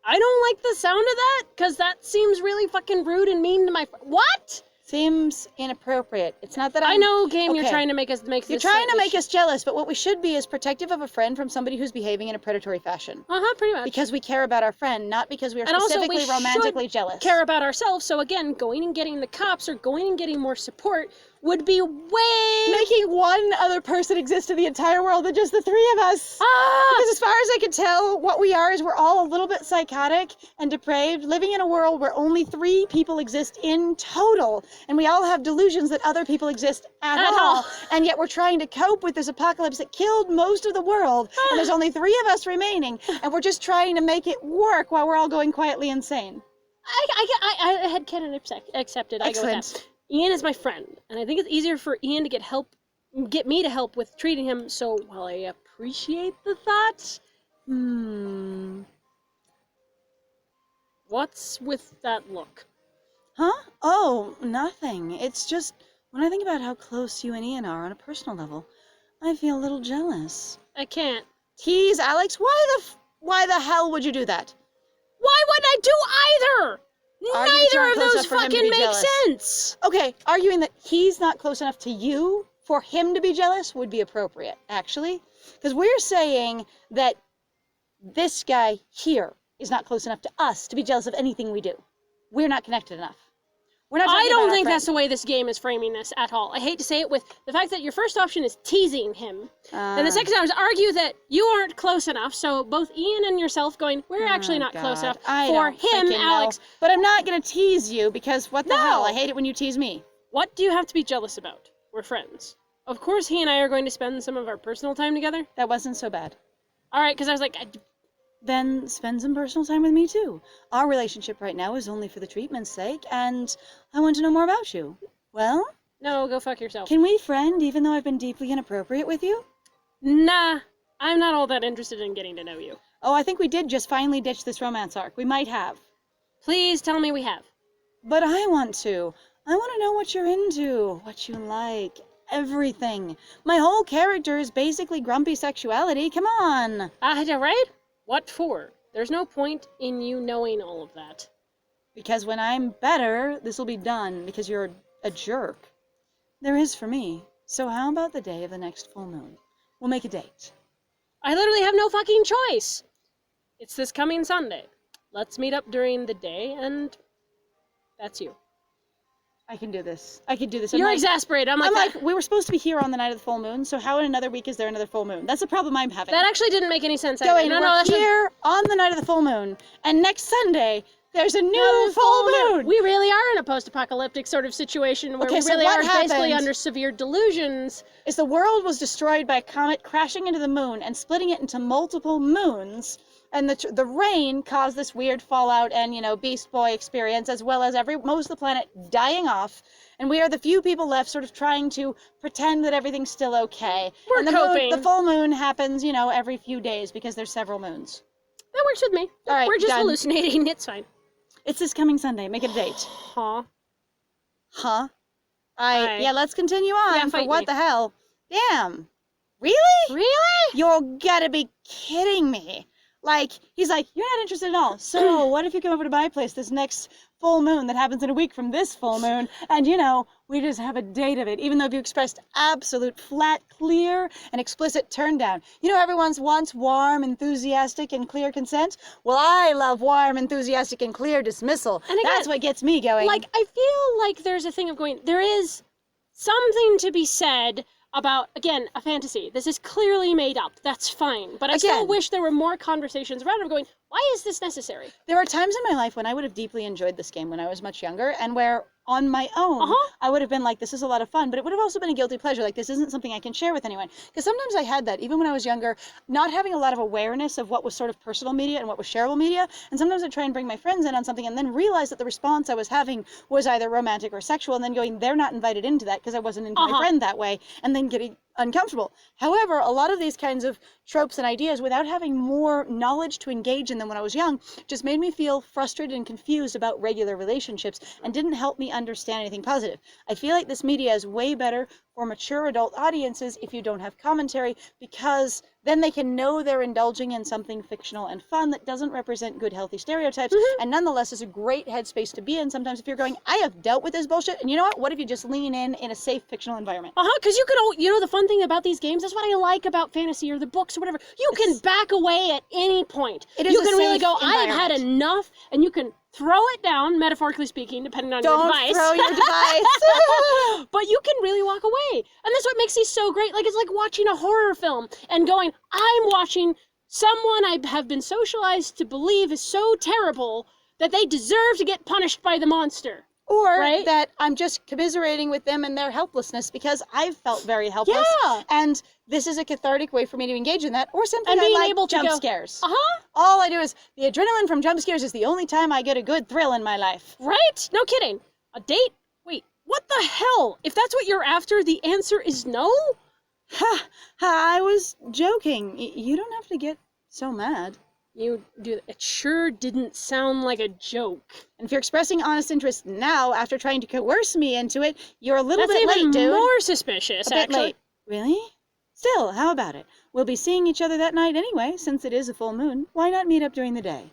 I don't like the sound of that, because that seems really fucking rude and mean to my What? Seems inappropriate. It's not that I know, game, you're trying to make make You're trying to make us jealous, but what we should be is protective of a friend from somebody who's behaving in a predatory fashion. Pretty much. Because we care about our friend, not because we are And also, specifically we romantically should jealous. care about ourselves, so again, going and getting the cops or going and getting more support would be way... Making one other person exist in the entire world than just the three of us. Because as far as I can tell, what we are is we're all a little bit psychotic and depraved, living in a world where only 3 people exist in total, and we all have delusions that other people exist at all. And yet we're trying to cope with this apocalypse that killed most of the world, and there's only 3 of us remaining, and we're just trying to make it work while we're all going quietly insane. I had canon accepted. I go with Excellent. that. Ian is my friend, and I think it's easier for Ian to get me to help with treating him, so while I appreciate the thought... What's with that look? Huh? Oh, nothing. It's just, when I think about how close you and Ian are on a personal level, I feel a little jealous. I can't. Tease, Alex, why the hell would you do that? Why wouldn't I do either? Neither of those fucking make sense! Okay, arguing that he's not close enough to you for him to be jealous would be appropriate, actually. Because we're saying that this guy here is not close enough to us to be jealous of anything we do. We're not connected enough. We're not I don't think that's the way this game is framing this at all. I hate to say it, with the fact that your first option is teasing him. Then the second option is argue that you aren't close enough, so both Ian and yourself going, we're actually not close enough for him, Alex. But I'm not going to tease you, because what the hell? I hate it when you tease me. What do you have to be jealous about? We're friends. Of course he and I are going to spend some of our personal time together. That wasn't so bad. Alright, because I was like... Then spend some personal time with me too. Our relationship right now is only for the treatment's sake, and I want to know more about you. Well? No, go fuck yourself. Can we friend even though I've been deeply inappropriate with you? Nah, I'm not all that interested in getting to know you. Oh, I think we did just finally ditch this romance arc. We might have. Please tell me we have. But I want to. I want to know what you're into, what you like, everything. My whole character is basically grumpy sexuality. Come on. Right? What for? There's no point in you knowing all of that. Because when I'm better, this will be done because you're a jerk. There is for me. So how about the day of the next full moon? We'll make a date. I literally have no fucking choice. It's this coming Sunday. Let's meet up during the day, and that's you. I can do this. I can do this. You're exasperated. I'm like, we were supposed to be here on the night of the full moon, so how in another week is there another full moon? That's the problem I'm having. That actually didn't make any sense. We're here on the night of the full moon, and next Sunday, there's a new full moon! We really are in a post-apocalyptic sort of situation where we really are basically under severe delusions. Is the world was destroyed by a comet crashing into the moon and splitting it into multiple moons, and the rain caused this weird fallout and, Beast Boy experience, as well as most of the planet dying off, and we are the few people left sort of trying to pretend that everything's still okay. We're coping. The full moon happens, every few days because there's several moons. That works with me. All right, we're just done. hallucinating. It's fine. It's this coming Sunday. Make it a date. Huh? Yeah, let's continue on. Yeah, for what me. The hell? Damn. Really? Really? You're gotta be kidding me. He's like, you're not interested at all. So what if you come over to my place this next full moon that happens in a week from this full moon, and, we we just have a date of it, even though you expressed absolute, flat, clear, and explicit turn down. You know, everyone wants warm, enthusiastic, and clear consent? Well, I love warm, enthusiastic, and clear dismissal. And again, that's what gets me going. Like, I feel like there's a thing of going, there is something to be said about, again, a fantasy. This is clearly made up. That's fine. But I still wish there were more conversations around it going, why is this necessary? There are times in my life when I would have deeply enjoyed this game when I was much younger, and where on my own, I would have been like, this is a lot of fun, but it would have also been a guilty pleasure. Like, this isn't something I can share with anyone. Because sometimes I had that, even when I was younger, not having a lot of awareness of what was sort of personal media and what was shareable media. And sometimes I'd try and bring my friends in on something and then realize that the response I was having was either romantic or sexual, and then going, they're not invited into that because I wasn't into my friend that way, and then getting uncomfortable. However, a lot of these kinds of tropes and ideas, without having more knowledge to engage in them when I was young, just made me feel frustrated and confused about regular relationships and didn't help me understand anything positive. I feel like this media is way better for mature adult audiences if you don't have commentary, because then they can know they're indulging in something fictional and fun that doesn't represent good, healthy stereotypes, and nonetheless is a great headspace to be in sometimes if you're going, I have dealt with this bullshit, and you know what if you just lean in a safe fictional environment? Because you can, you know, the fun thing about these games, that's what I like about fantasy or the books or whatever, you can back away at any point. You can really go, I have had enough, and you can throw it down, metaphorically speaking, depending on your device. Don't throw your device. But you can really walk away. And that's what makes these so great. Like, it's like watching a horror film and going, I'm watching someone I have been socialized to believe is so terrible that they deserve to get punished by the monster. Or that I'm just commiserating with them and their helplessness because I've felt very helpless. Yeah. And this is a cathartic way for me to engage in that. Or simply and being I like able to jump go, scares. All I do is, the adrenaline from jump scares is the only time I get a good thrill in my life. Right? No kidding. A date? Wait, what the hell? If that's what you're after, the answer is no? I was joking. You don't have to get so mad. You do. It sure didn't sound like a joke. And if you're expressing honest interest now after trying to coerce me into it, you're a little That's bit late, even dude. more suspicious, a bit actually. Late. Really? Still, how about it? We'll be seeing each other that night anyway, since it is a full moon. Why not meet up during the day?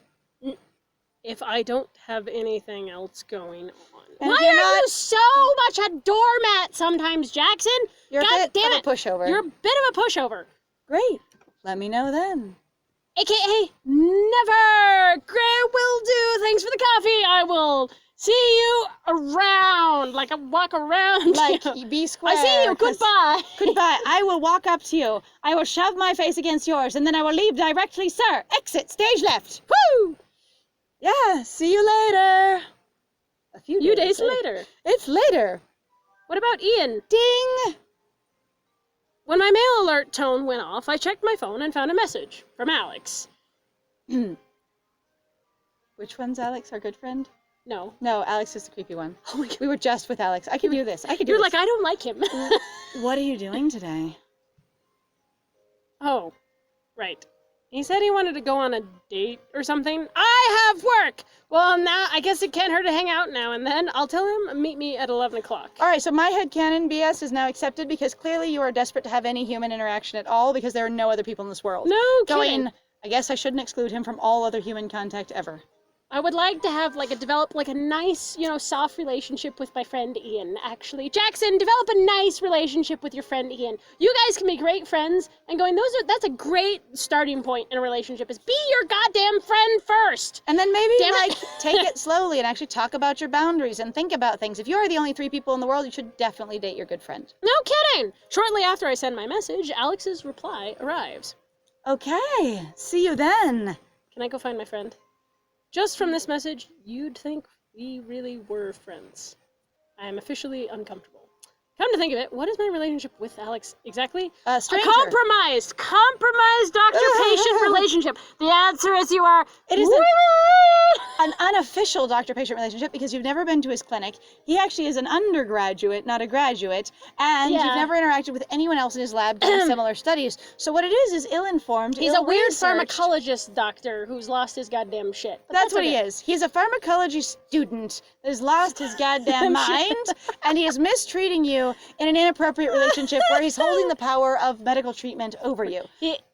If I don't have anything else going on. And Why are you so much a doormat sometimes, Jackson? You're God a bit damn of it. a pushover. You're a bit of a pushover. Great. Let me know then. AKA never. Great, will do. Thanks for the coffee. I will see you around. Like I walk around. Like, be square. I see you. Goodbye. Goodbye. I will walk up to you. I will shove my face against yours, and then I will leave directly, sir. Exit. Stage left. Woo! Yeah, see you later. A few days later. It's later. What about Ian? Ding! When my mail alert tone went off, I checked my phone and found a message from Alex. Which one's Alex, our good friend? No. No, Alex is the creepy one. Oh my God. We were just with Alex. I can do this. I can do You're this. like, I don't like him. What are you doing today? Oh, right. He said he wanted to go on a date or something. I have work! Well, now, I guess it can't hurt to hang out now and then. I'll tell him, meet me at 11 o'clock. All right, so my headcanon BS is now accepted because clearly you are desperate to have any human interaction at all because there are no other people in this world. No kidding. I guess I shouldn't exclude him from all other human contact ever. I would like to have, develop, a nice, soft relationship with my friend Ian, actually. Jackson, develop a nice relationship with your friend Ian. You guys can be great friends, and that's a great starting point in a relationship, is be your goddamn friend first! And then maybe, take it slowly and actually talk about your boundaries and think about things. If you are the only 3 people in the world, you should definitely date your good friend. No kidding! Shortly after I send my message, Alex's reply arrives. Okay, see you then. Can I go find my friend? Just from this message, you'd think we really were friends. I am officially uncomfortable. Come to think of it, what is my relationship with Alex exactly? Stranger. A compromised doctor-patient relationship. The answer is you are... It is an unofficial doctor-patient relationship because you've never been to his clinic. He actually is an undergraduate, not a graduate, and you've never interacted with anyone else in his lab doing similar studies. So what it is ill-informed, He's a weird ill-researched pharmacologist doctor who's lost his goddamn shit. But that's what he is. He's a pharmacology student that has lost his goddamn mind, and he is mistreating you in an inappropriate relationship where he's holding the power of medical treatment over you.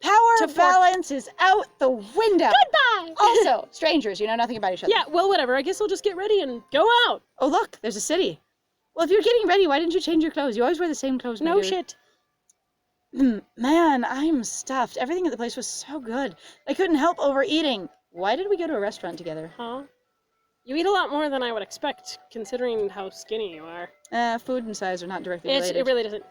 Power balance is out the window. Goodbye! Also, strangers, you know nothing about each other. Yeah, well, whatever. I guess I'll just get ready and go out. Oh, look, there's a city. Well, if you're getting ready, why didn't you change your clothes? You always wear the same clothes. No shit. Man, I'm stuffed. Everything at the place was so good. I couldn't help overeating. Why did we go to a restaurant together? Huh? You eat a lot more than I would expect, considering how skinny you are. Food and size are not directly related. It really doesn't.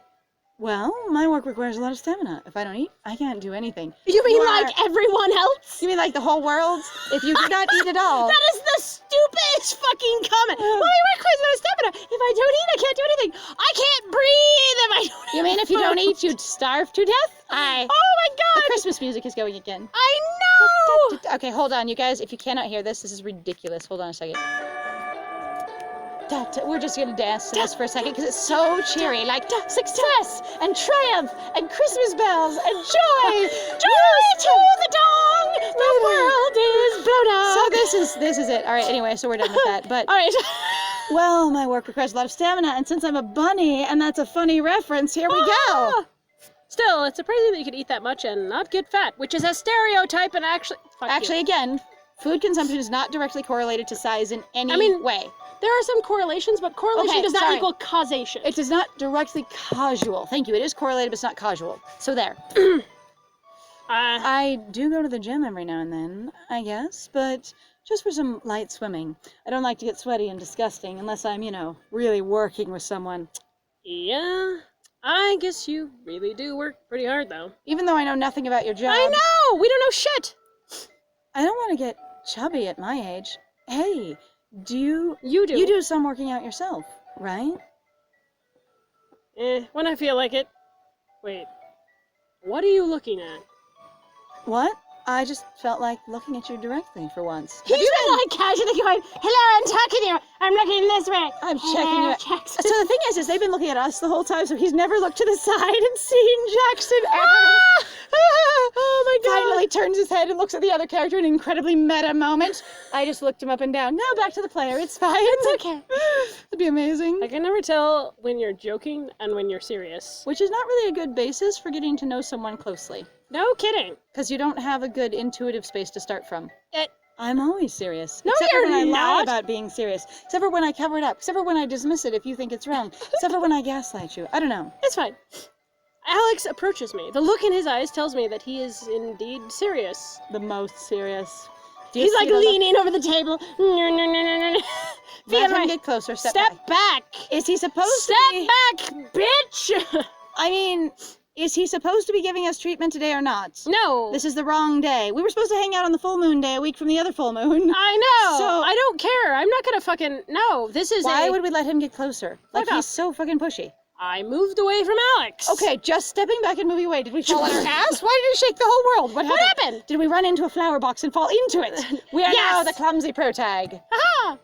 Well, my work requires a lot of stamina. If I don't eat, I can't do anything. You mean like everyone else? You mean like the whole world? If you do not eat at all. That is the stupidest fucking comment. My work requires a lot of stamina. If I don't eat, I can't do anything. I can't breathe if I don't eat. You mean if you don't eat, you'd starve to death? Oh my god! The Christmas music is going again. I know! Okay, hold on, you guys. If you cannot hear this, this is ridiculous. Hold on a second. We're just gonna dance to this for a second because it's so cheery. Like success and triumph and Christmas bells and joy. Joy to the dong! The world is blown up. So this is it. All right. Anyway, so we're done with that. But all right. Well, my work requires a lot of stamina, and since I'm a bunny and that's a funny reference, here we go. Still, it's surprising that you could eat that much and not get fat, which is a stereotype and actually. Again, food consumption is not directly correlated to size in any way. There are some correlations, but correlation does not equal causation. It is not directly causal. Thank you. It is correlated, but it's not causal. So there. I do go to the gym every now and then, I guess, but just for some light swimming. I don't like to get sweaty and disgusting unless I'm, really working with someone. Yeah, I guess you really do work pretty hard, though. Even though I know nothing about your job. I know! We don't know shit! I don't want to get chubby at my age. Hey, you do. You do some working out yourself, right? When I feel like it. Wait, what are you looking at? What? I just felt like looking at you directly for once. He's been like casually going, hello, I'm talking to you. I'm looking this way. I'm checking you. So the thing is they've been looking at us the whole time, so he's never looked to the side and seen Jackson ever. Oh my god. Finally turns his head and looks at the other character in an incredibly meta moment. I just looked him up and down. Now back to the player. It's fine. It's okay. It'd be amazing. I can never tell when you're joking and when you're serious. Which is not really a good basis for getting to know someone closely. No kidding. Because you don't have a good intuitive space to start from. I'm always serious. No, except you're for when I lie not. about being serious. Except for when I cover it up. Except for when I dismiss it if you think it's wrong. Except for when I gaslight you. I don't know. It's fine. Alex approaches me. The look in his eyes tells me that he is indeed serious. The most serious. He's like leaning over the table. Let him get closer. Step back. Is he supposed to be... Step back, bitch! I mean... Is he supposed to be giving us treatment today or not? No. This is the wrong day. We were supposed to hang out on the full moon day a week from the other full moon. I know. So I don't care. I'm not gonna fucking... No, this is Why would we let him get closer? Like, he's so fucking pushy. I moved away from Alex. Okay, just stepping back and moving away. Did we fall on our ass? Why did it shake the whole world? What happened? Did we run into a flower box and fall into it? We are now the clumsy protag. Aha!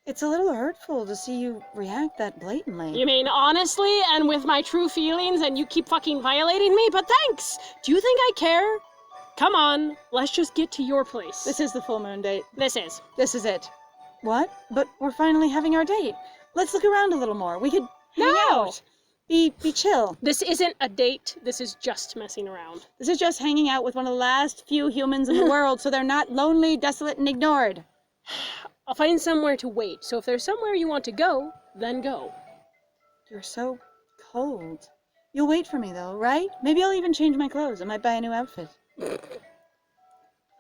It's a little hurtful to see you react that blatantly. You mean honestly and with my true feelings and you keep fucking violating me? But thanks! Do you think I care? Come on, let's just get to your place. This is the full moon date. This is it. What? But we're finally having our date. Let's look around a little more. We could hang out. Be chill. This isn't a date. This is just messing around. This is just hanging out with one of the last few humans in the world so they're not lonely, desolate, and ignored. I'll find somewhere to wait, so if there's somewhere you want to go, then go. You're so cold. You'll wait for me, though, right? Maybe I'll even change my clothes. I might buy a new outfit.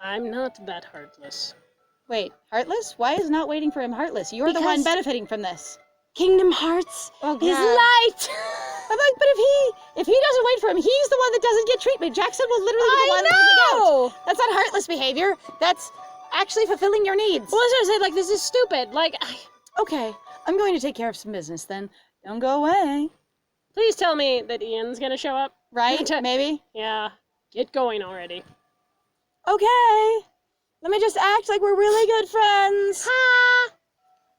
I'm not that heartless. Wait, heartless? Why is not waiting for him heartless? You're the one benefiting from this. Kingdom Hearts is light! I'm like, but if he doesn't wait for him, he's the one that doesn't get treatment. Jackson will literally be the one losing out. That's not heartless behavior. That's actually fulfilling your needs. Well, as I said, this is stupid. Okay, I'm going to take care of some business then. Don't go away. Please tell me that Ian's gonna show up. Right? Maybe? Yeah. Get going already. Okay. Let me just act like we're really good friends. Ha!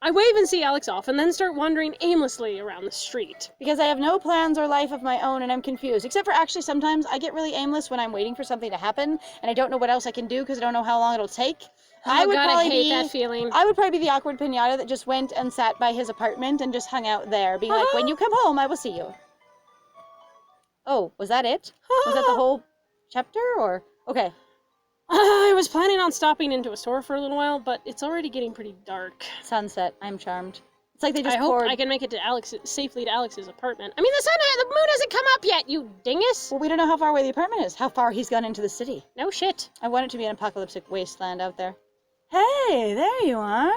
I wave and see Alex off and then start wandering aimlessly around the street. Because I have no plans or life of my own and I'm confused. Except for actually sometimes I get really aimless when I'm waiting for something to happen and I don't know what else I can do because I don't know how long it'll take. I hate that feeling. I would probably be the awkward pinata that just went and sat by his apartment and just hung out there, being like, when you come home, I will see you. Oh, was that it? Was that the whole chapter or? Okay. I was planning on stopping into a store for a little while, but it's already getting pretty dark. Sunset. I'm charmed. It's like they just I hope poured... I can make it to safely to Alex's apartment. I mean, the moon hasn't come up yet, you dingus! Well, we don't know how far away the apartment is. How far he's gone into the city. No shit. I want it to be an apocalyptic wasteland out there. Hey, there you are.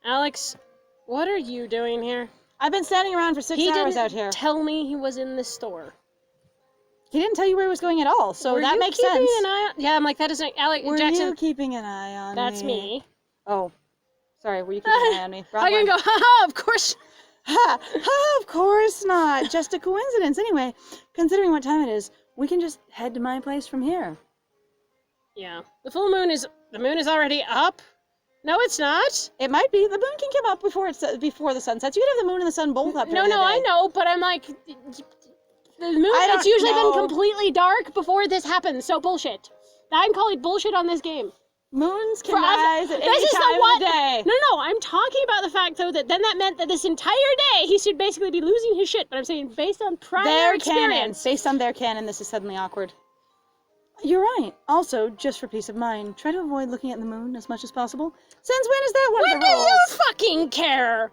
Alex, what are you doing here? I've been standing around for 6 hours out here. He didn't tell me he was in the store. He didn't tell you where he was going at all, so that makes sense. Were you keeping an eye on... Yeah, I'm like, that isn't... Alex, Were Jackson... you keeping an eye on me? That's me. Oh. Sorry, were you keeping an eye on me? Wrong I can one. go, haha, of course. Ha! Of course not. Just a coincidence. Anyway, considering what time it is, we can just head to my place from here. Yeah. The moon is already up. No, it's not. It might be. The moon can come up before the sun sets. You can have the moon and the sun both up. No, during the day. I know, but I'm like, the moon. It's usually been completely dark before this happens. So bullshit. I'm calling bullshit on this game. Moons can rise at any time of the day. No, I'm talking about the fact though that then that meant that this entire day he should basically be losing his shit. But I'm saying based on prior experience, based on their canon, this is suddenly awkward. You're right. Also, just for peace of mind, try to avoid looking at the moon as much as possible. Since when is that one of the rules? When do you fucking care?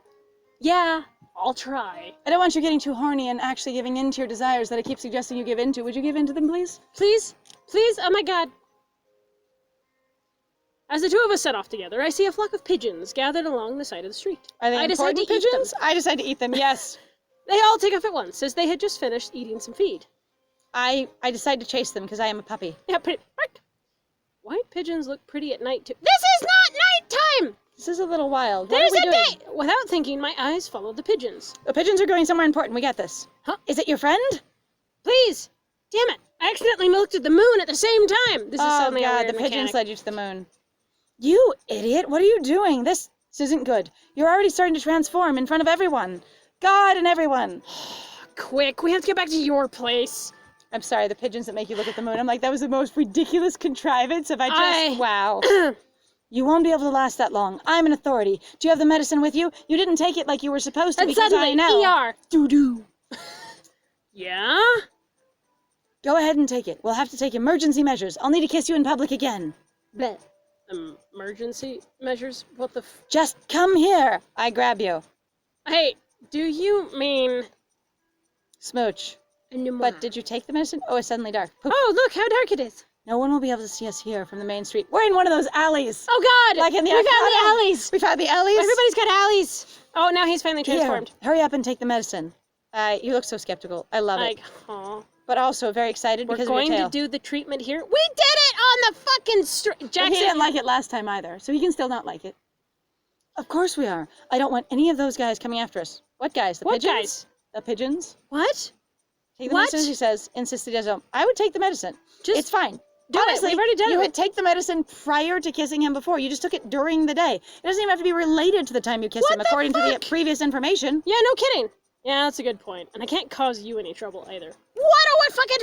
Yeah, I'll try. I don't want you getting too horny and actually giving in to your desires that I keep suggesting you give in to. Would you give in to them, please? Please? Please? Oh my god. As the two of us set off together, I see a flock of pigeons gathered along the side of the street. Are they important pigeons? I decide to eat them, yes. They all take off at once, as they had just finished eating some feed. I decide to chase them because I am a puppy. Yeah, pretty. White pigeons look pretty at night, too. This is not nighttime! This is a little wild. There's a day! Without thinking, my eyes followed the pigeons. The pigeons are going somewhere important. We got this. Huh? Is it your friend? Please! Damn it! I accidentally looked at the moon at the same time! This is suddenly a weird the pigeons mechanic. led you to the moon. You idiot! What are you doing? This isn't good. You're already starting to transform in front of everyone. God and everyone. Quick, we have to get back to your place. I'm sorry, the pigeons that make you look at the moon. I'm like, that was the most ridiculous contrivance wow. You won't be able to last that long. I'm an authority. Do you have the medicine with you? You didn't take it like you were supposed to and because suddenly, I know. ER. Doo-doo. Yeah? Go ahead and take it. We'll have to take emergency measures. I'll need to kiss you in public again. Bleh. Emergency measures? What the Just come here. I grab you. Hey, do you mean... Smooch. But did you take the medicine? Oh, it's suddenly dark. Poof. Oh, look how dark it is. No one will be able to see us here from the main street. We're in one of those alleys. Oh, God! Like in the We found the alleys! We found the alleys? Everybody's got alleys! Oh, now he's finally transformed. Here, hurry up and take the medicine. You look so skeptical. I love it. But also very excited because of your tail. We're going to do the treatment here. We did it on the fucking street! Jackson! He didn't like it last time either, so he can still not like it. Of course we are. I don't want any of those guys coming after us. What guys? The pigeons? Guys? The pigeons? What? Take the medicine, she says, insisted as well. I would take the medicine. It's fine. Honestly, we've already done you it. would take the medicine prior to kissing him before. You just took it during the day. It doesn't even have to be related to the time you kiss him, according to the previous information. Yeah, no kidding. Yeah, that's a good point. And I can't cause you any trouble either. What fucking...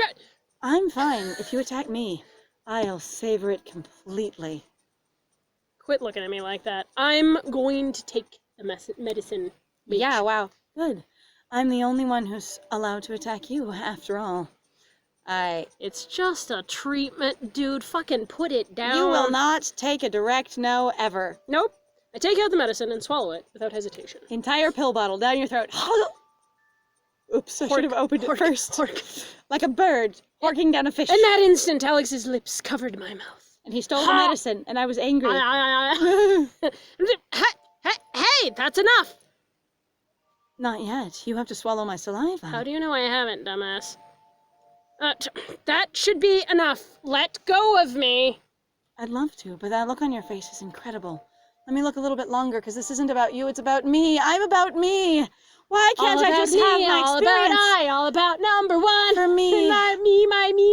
I'm fine. If you attack me, I'll savor it completely. Quit looking at me like that. I'm going to take the medicine. Bitch. Yeah, wow. Good. I'm the only one who's allowed to attack you, after all. It's just a treatment, dude. Fucking put it down. You will not take a direct no, ever. Nope. I take out the medicine and swallow it without hesitation. Entire pill bottle down your throat. Oops, I should have opened it first. Like a bird, horking down a fish. In that instant, Alex's lips covered my mouth. And he stole the medicine, and I was angry. Hey, that's enough! Not yet. You have to swallow my saliva. How do you know I haven't, dumbass? That should be enough. Let go of me. I'd love to, but that look on your face is incredible. Let me look a little bit longer, because this isn't about you, it's about me. I'm about me. Why can't I just have my experience? All about number one. For me. Me.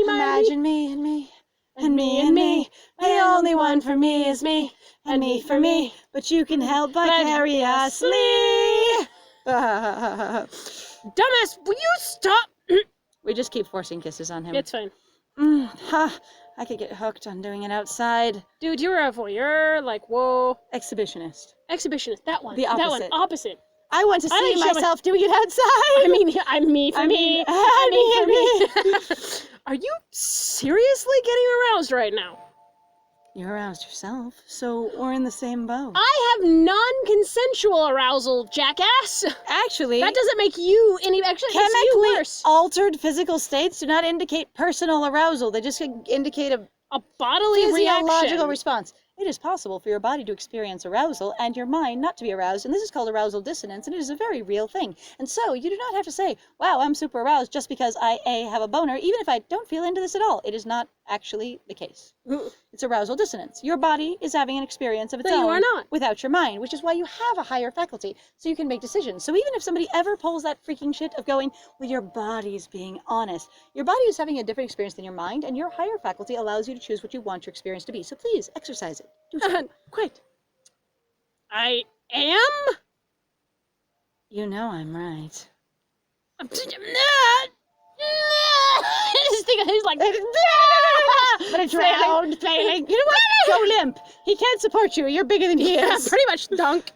Imagine me and me. And me and me. The only one for me is me. And me for me. But you can help vicariously. Dumbass, will you stop? We just keep forcing kisses on him. It's fine. I could get hooked on doing it outside. Dude, you're a voyeur. Like, whoa. Exhibitionist. Exhibitionist. That one. The opposite. That one. Opposite. I want to see myself doing it outside. I mean, I'm me for me. I'm me for me. Are you seriously getting aroused right now? You're aroused yourself, so we're in the same boat. I have non-consensual arousal, jackass. Actually, That doesn't make you any actually makes you chemically worse. altered physical states do not indicate personal arousal. They just indicate a A bodily physiological reaction. response. It is possible for your body to experience arousal and your mind not to be aroused, and this is called arousal dissonance, and it is a very real thing. And so you do not have to say, wow, I'm super aroused just because I have a boner, even if I don't feel into this at all. It is not actually the case. It's arousal dissonance. Your body is having an experience of its But you own are not. without your mind, which is why you have a higher faculty, so you can make decisions. So even if somebody ever pulls that freaking shit of going, well, your body's being honest, your body is having a different experience than your mind, and your higher faculty allows you to choose what you want your experience to be. So please, exercise it. Do so. Quite. I am? You know I'm right. I'm not. This thing is like... But it's round, flailing. You know what? Go limp. He can't support you. You're bigger than he is. Pretty much, dunk.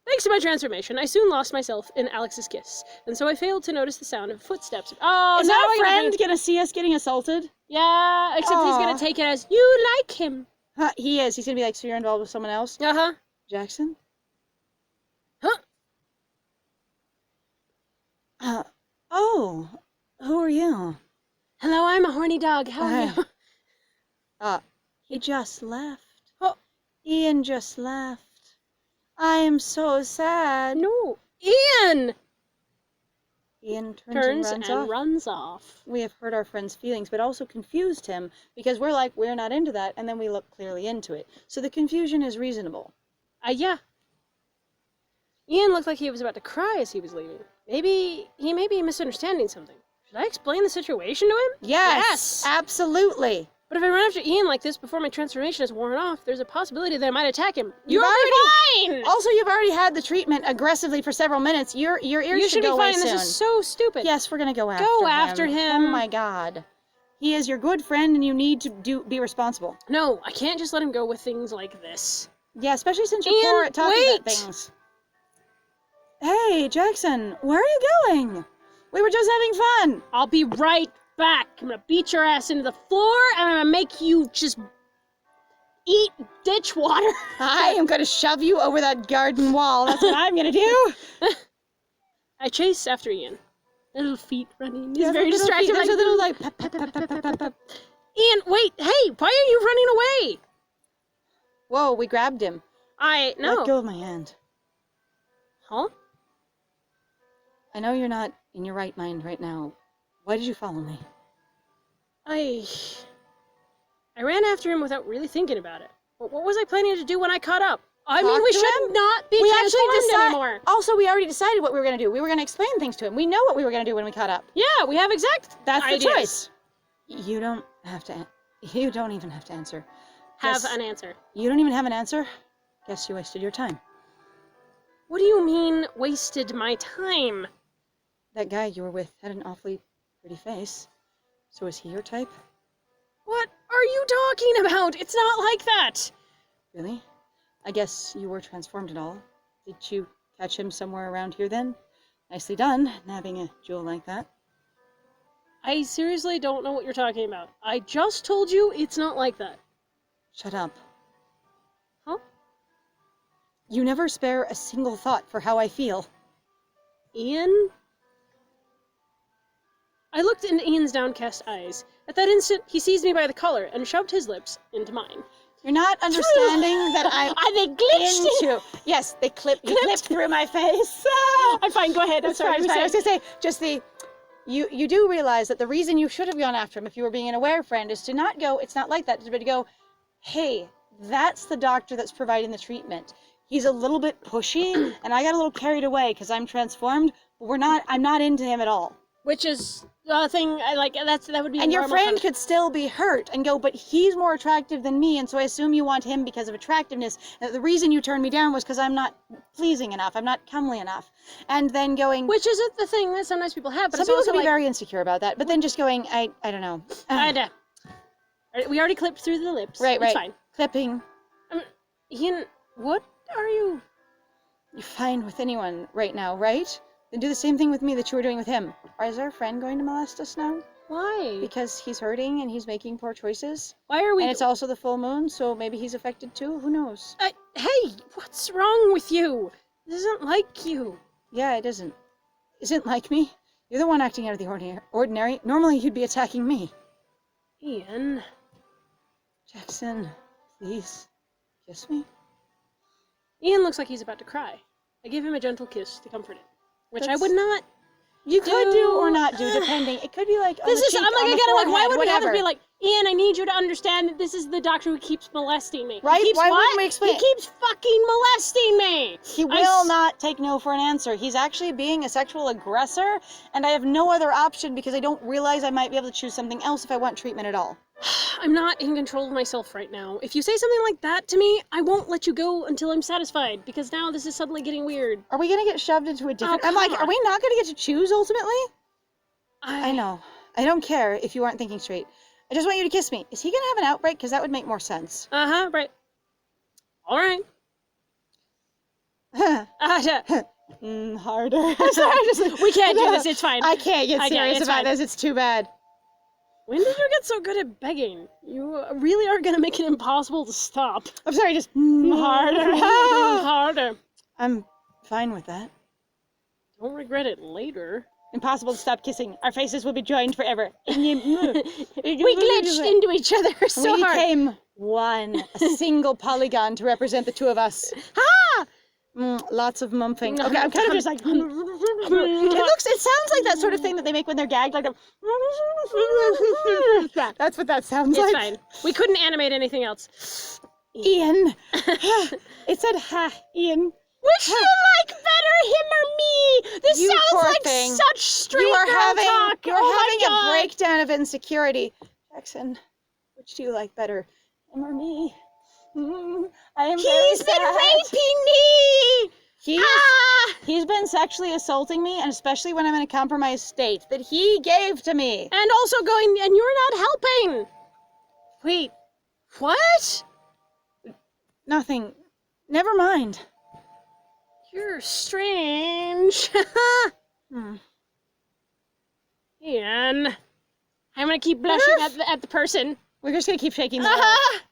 Thanks to my transformation, I soon lost myself in Alex's kiss, and so I failed to notice the sound of footsteps. Oh, is now our I friend gonna see us getting assaulted? Yeah, except he's gonna take it as, you like him. He is. He's gonna be like, so you're involved with someone else? Uh-huh. Jackson? Huh? Oh, who are you? Hello, I'm a horny dog. How are you? He just left. Oh. Ian just left. I am so sad. No. Ian! Ian Turns and and runs off. We have hurt our friend's feelings, but also confused him, because we're like, we're not into that, and then we look clearly into it. So the confusion is reasonable. Yeah. Ian looked like he was about to cry as he was leaving. Maybe he may be misunderstanding something. Should I explain the situation to him? Yes! Absolutely! But if I run after Ian like this before my transformation is worn off, there's a possibility that I might attack him. You're fine! Also, you've already had the treatment aggressively for several minutes. Your ears should go away soon. This is so stupid. Yes, we're gonna go after him. Oh my god. He is your good friend and you need to be responsible. No, I can't just let him go with things like this. Yeah, especially since you're poor at talking about things. Hey, Jackson, where are you going? We were just having fun. I'll be right back. I'm gonna beat your ass into the floor and I'm gonna make you just eat ditch water. I am gonna shove you over that garden wall. That's what I'm gonna do. I chase after Ian. Little feet running. He's very distracted. There's a little like pep, pep, pep, pep, pep, pep, pep. Ian, wait, hey, why are you running away? Whoa, we grabbed him. No. Let go of my hand. Huh? I know you're not in your right mind right now. Why did you follow me? I ran after him without really thinking about it. But what was I planning to do when I caught up? I mean, we should not be transformed anymore. Also, we already decided what we were going to do. We were going to explain things to him. We know what we were going to do when we caught up. Yeah, we have exact That's ideas. the choice. You don't have to... You don't even have to answer. Have an answer. You don't even have an answer? Guess you wasted your time. What do you mean, wasted my time? That guy you were with had an awfully pretty face. So is he your type? What are you talking about? It's not like that. Really? I guess you were transformed and all. Did you catch him somewhere around here then? Nicely done, nabbing a jewel like that. I seriously don't know what you're talking about. I just told you it's not like that. Shut up. Huh? You never spare a single thought for how I feel. Ian? I looked into Ian's downcast eyes. At that instant, he seized me by the collar and shoved his lips into mine. You're not understanding that They glitched into... Yes, they clipped through my face. I'm fine, go ahead. I'm sorry. I was going to say, just the... You do realize that the reason you should have gone after him if you were being an aware friend is to not go, it's not like that, but to go, hey, that's the doctor that's providing the treatment. He's a little bit pushy, and I got a little carried away because I'm transformed, but I'm not into him at all. Which is a thing, that would be and your friend could still be hurt and go, but he's more attractive than me, and so I assume you want him because of attractiveness. And the reason you turned me down was because I'm not pleasing enough, I'm not comely enough. And then going... Which isn't the thing that sometimes people have, but some people can be very insecure about that, but then just going, I don't know. We already clipped through the lips. Right. It's fine. Clipping. Ian, what are you... You're fine with anyone right now, right? Then do the same thing with me that you were doing with him. Or is our friend going to molest us now? Why? Because he's hurting and he's making poor choices. Why are we... And it's also the full moon, so maybe he's affected too. Who knows? Hey, what's wrong with you? This isn't like you. Yeah, it isn't. Isn't like me. You're the one acting out of the ordinary. Normally, you'd be attacking me. Ian. Jackson, please, kiss me. Ian looks like he's about to cry. I give him a gentle kiss to comfort him, which I That's- would not. You could do or not do, depending. It could be like on This the is. cheek, I'm like, on the I gotta like. Why forehead, would we have to whatever. be like, Ian? I need you to understand that this is the doctor who keeps molesting me. Right? He keeps Why what? wouldn't we explain He it? keeps fucking molesting me. He will not take no for an answer. He's actually being a sexual aggressor, and I have no other option because I don't realize I might be able to choose something else if I want treatment at all. I'm not in control of myself right now. If you say something like that to me, I won't let you go until I'm satisfied, because now this is suddenly getting weird. Are we gonna get shoved into a different... Oh, I'm like, come are on. we not gonna get to choose ultimately? I know. I don't care if you aren't thinking straight. I just want you to kiss me. Is he gonna have an outbreak? Because that would make more sense. Uh-huh, right. All right. Harder. I'm sorry, I'm just like, We can't do this, it's fine. I can't get I can't, serious it's about fine. this. It's too bad. When did you get so good at begging? You really are gonna make it impossible to stop. I'm sorry, just harder. Harder. I'm fine with that. Don't regret it later. Impossible to stop kissing. Our faces will be joined forever. We glitched into each other so we hard. became one, a single polygon to represent the two of us. Ha! Lots of mumping. Okay, I'm kind of just like... it sounds like that sort of thing that they make when they're gagged, like a... That's what that sounds It's like. fine. We couldn't animate anything else. Ian. It said, ha, Ian. Which you like better, him or me? This You sounds poor like thing. such straight You are girl having, talk. you're Oh having my a God. breakdown of insecurity. Jackson, which do you like better, him or me? I am very He's been sad. raping me! He's been sexually assaulting me, and especially when I'm in a compromised state that he gave to me. And also going, and you're not helping. Wait, what? Nothing. Never mind. You're strange. Ian, I'm gonna keep blushing at the person. We're just gonna keep shaking the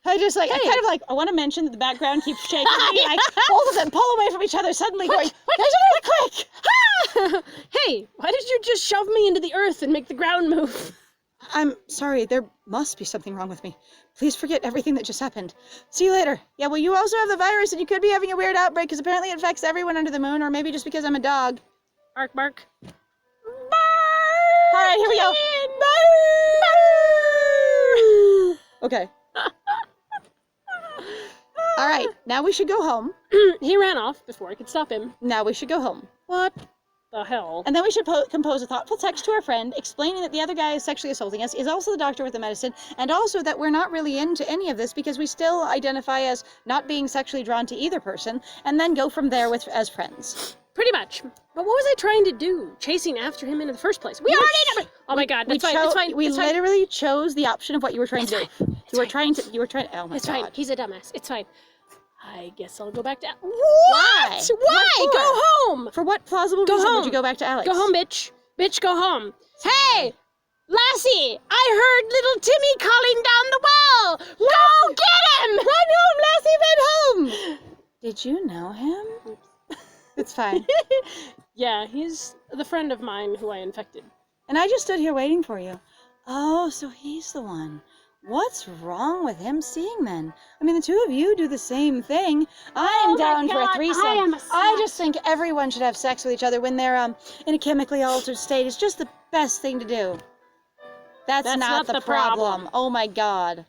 I just like, I kind of like, I want to mention that the background keeps shaking me, like, both of them pull away from each other, suddenly going, there's an earthquake! Hey, why did you just shove me into the earth and make the ground move? I'm sorry, there must be something wrong with me. Please forget everything that just happened. See you later. Yeah, well, you also have the virus, and you could be having a weird outbreak, because apparently it affects everyone under the moon, or maybe just because I'm a dog. Bark, bark. All right, here we go. Okay. All right, now we should go home. He ran off before I could stop him. Now we should go home. What the hell? And then we should compose a thoughtful text to our friend explaining that the other guy is sexually assaulting us, is also the doctor with the medicine, and also that we're not really into any of this because we still identify as not being sexually drawn to either person, and then go from there as friends. Pretty much. But what was I trying to do? Chasing after him in the first place? We already... Oh my God, that's fine, that's fine. We it's fine. literally chose the option of what you were trying to do. You were trying to... Oh my It's God. fine. He's a dumbass. It's fine. I guess I'll go back to... Why? What? Why? What for? Go home! For what plausible Go reason home. would you go back to Alex? Go home, bitch. Bitch, go home. Hey! Lassie! I heard little Timmy calling down the well! Go get him! Run home, Lassie, run home! Did you know him? It's fine. Yeah, he's the friend of mine who I infected. And I just stood here waiting for you. Oh, so he's the one. What's wrong with him seeing then? I mean, the two of you do the same thing. I am down for a threesome. I just think everyone should have sex with each other when they're in a chemically altered state. It's just the best thing to do. That's not the problem. Oh my God.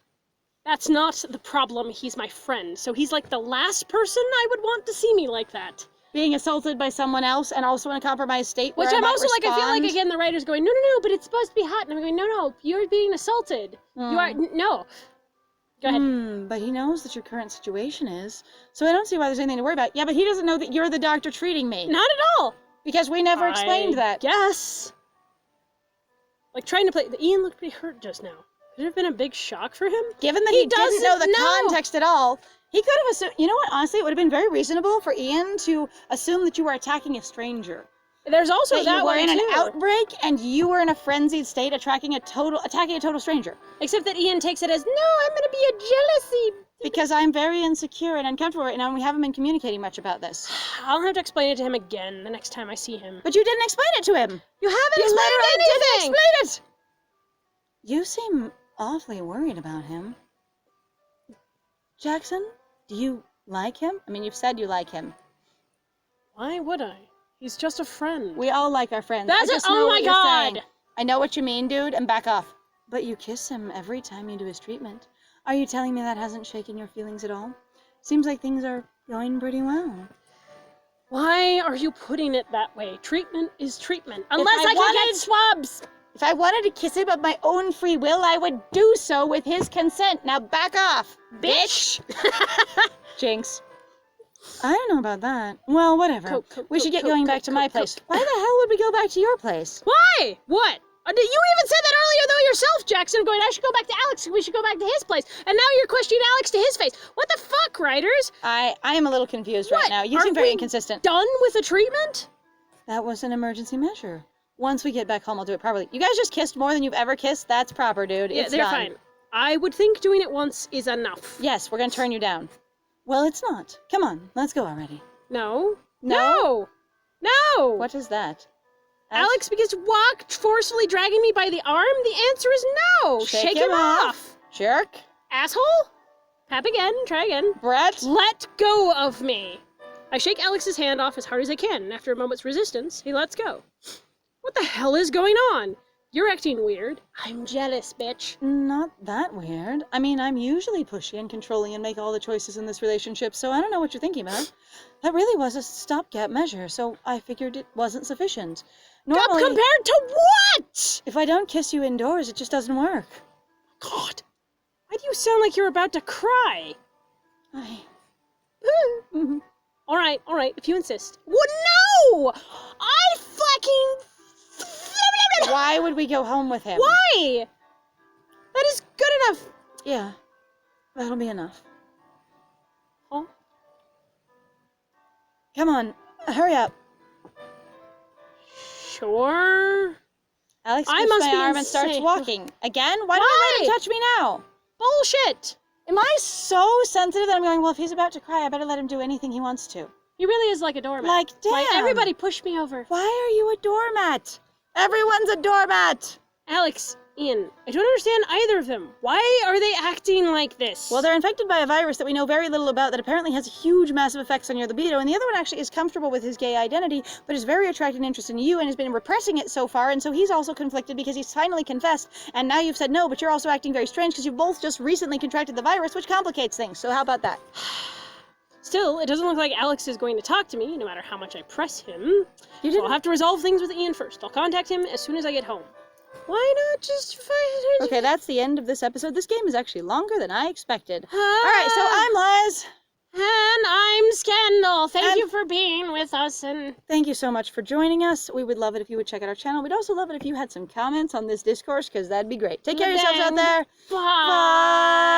That's not the problem. He's my friend. So he's like the last person I would want to see me like that. Being assaulted by someone else and also in a compromised state. Which where I'm I might also like, I feel like, respond. again, the writer's going, no, but it's supposed to be hot. And I'm going, no, you're being assaulted. You are, no. Go ahead. But he knows that your current situation is. So I don't see why there's anything to worry about. Yeah, but he doesn't know that you're the doctor treating me. Not at all. Because we never explained that. Yes. Like trying to play, Ian looked pretty hurt just now. Could it have been a big shock for him? Given that He he didn't know the doesn't know. context at all, he could have assumed, you know what, honestly, it would have been very reasonable for Ian to assume that you were attacking a stranger. There's also that that you were one, in an too. outbreak and you were in a frenzied state attacking a total stranger. Except that Ian takes it as, no, I'm gonna be a jealousy. Because I'm very insecure and uncomfortable right now, and we haven't been communicating much about this. I'll have to explain it to him again the next time I see him. But you didn't explain it to him. You haven't You explained literally anything! didn't explain it. You seem awfully worried about him. Jackson, do you like him? I mean, you've said you like him. Why would I? He's just a friend. We all like our friends. That's I just it. know Oh my what you're God. saying. I know what you mean, dude, and back off. But you kiss him every time you do his treatment. Are you telling me that hasn't shaken your feelings at all? Seems like things are going pretty well. Why are you putting it that way? Treatment is treatment. Unless I I can get swabs! If I wanted to kiss him of my own free will, I would do so with his consent. Now back off, bitch! Jinx. I don't know about that. Well, whatever. We should get going back to my place. Why the hell would we go back to your place? Why? What? You even said that earlier, though, yourself, Jackson, going, I should go back to Alex, we should go back to his place. And now you're questioning Alex to his face. What the fuck, writers? I am a little confused right What? now. You Aren't seem very we inconsistent. Done with the treatment? That was an emergency measure. Once we get back home, I'll do it properly. You guys just kissed more than you've ever kissed. That's proper, dude. Yeah, It's they're done. fine. I would think doing it once is enough. Yes, we're gonna turn you down. Well, it's not. Come on, let's go already. No. No? No! What is that? Alex begins to walk, forcefully dragging me by the arm. The answer is no. Shake him him off. Jerk. Asshole. Tap again. Try again. Brett. Let go of me. I shake Alex's hand off as hard as I can. After a moment's resistance, he lets go. What the hell is going on? You're acting weird. I'm jealous, bitch. Not that weird. I mean, I'm usually pushy and controlling and make all the choices in this relationship, so I don't know what you're thinking about. That really was a stopgap measure, so I figured it wasn't sufficient. Normally, Compared to what? if I don't kiss you indoors, it just doesn't work. God. Why do you sound like you're about to cry? All right, if you insist. What? No! I fucking... Why would we go home with him? Why? That is good enough. Yeah, that'll be enough. Huh? Come on, hurry up. Sure. Alex I grips must my be arm and starts insane. walking. Again? Why don't you let him touch me now? Bullshit. Am I so sensitive that I'm going, well, if he's about to cry, I better let him do anything he wants to? He really is like a doormat. Like, damn. Everybody push me over. Why are you a doormat? Everyone's a doormat. Alex, Ian, I don't understand either of them. Why are they acting like this? Well, they're infected by a virus that we know very little about that apparently has huge, massive effects on your libido, and the other one actually is comfortable with his gay identity, but is very attracted and interested in you and has been repressing it so far, and so he's also conflicted because he's finally confessed, and now you've said no, but you're also acting very strange because you've both just recently contracted the virus, which complicates things. So how about that? Still, it doesn't look like Alex is going to talk to me, no matter how much I press him. You So I'll have to resolve things with Ian first. I'll contact him as soon as I get home. Why not just fight? Okay, that's the end of this episode. This game is actually longer than I expected. All right, so I'm Liz. And I'm Scandal. Thank And- you for being with us. And Thank you so much for joining us. We would love it if you would check out our channel. We'd also love it if you had some comments on this discourse, because that'd be great. Take care of yourselves out there. bye. Bye.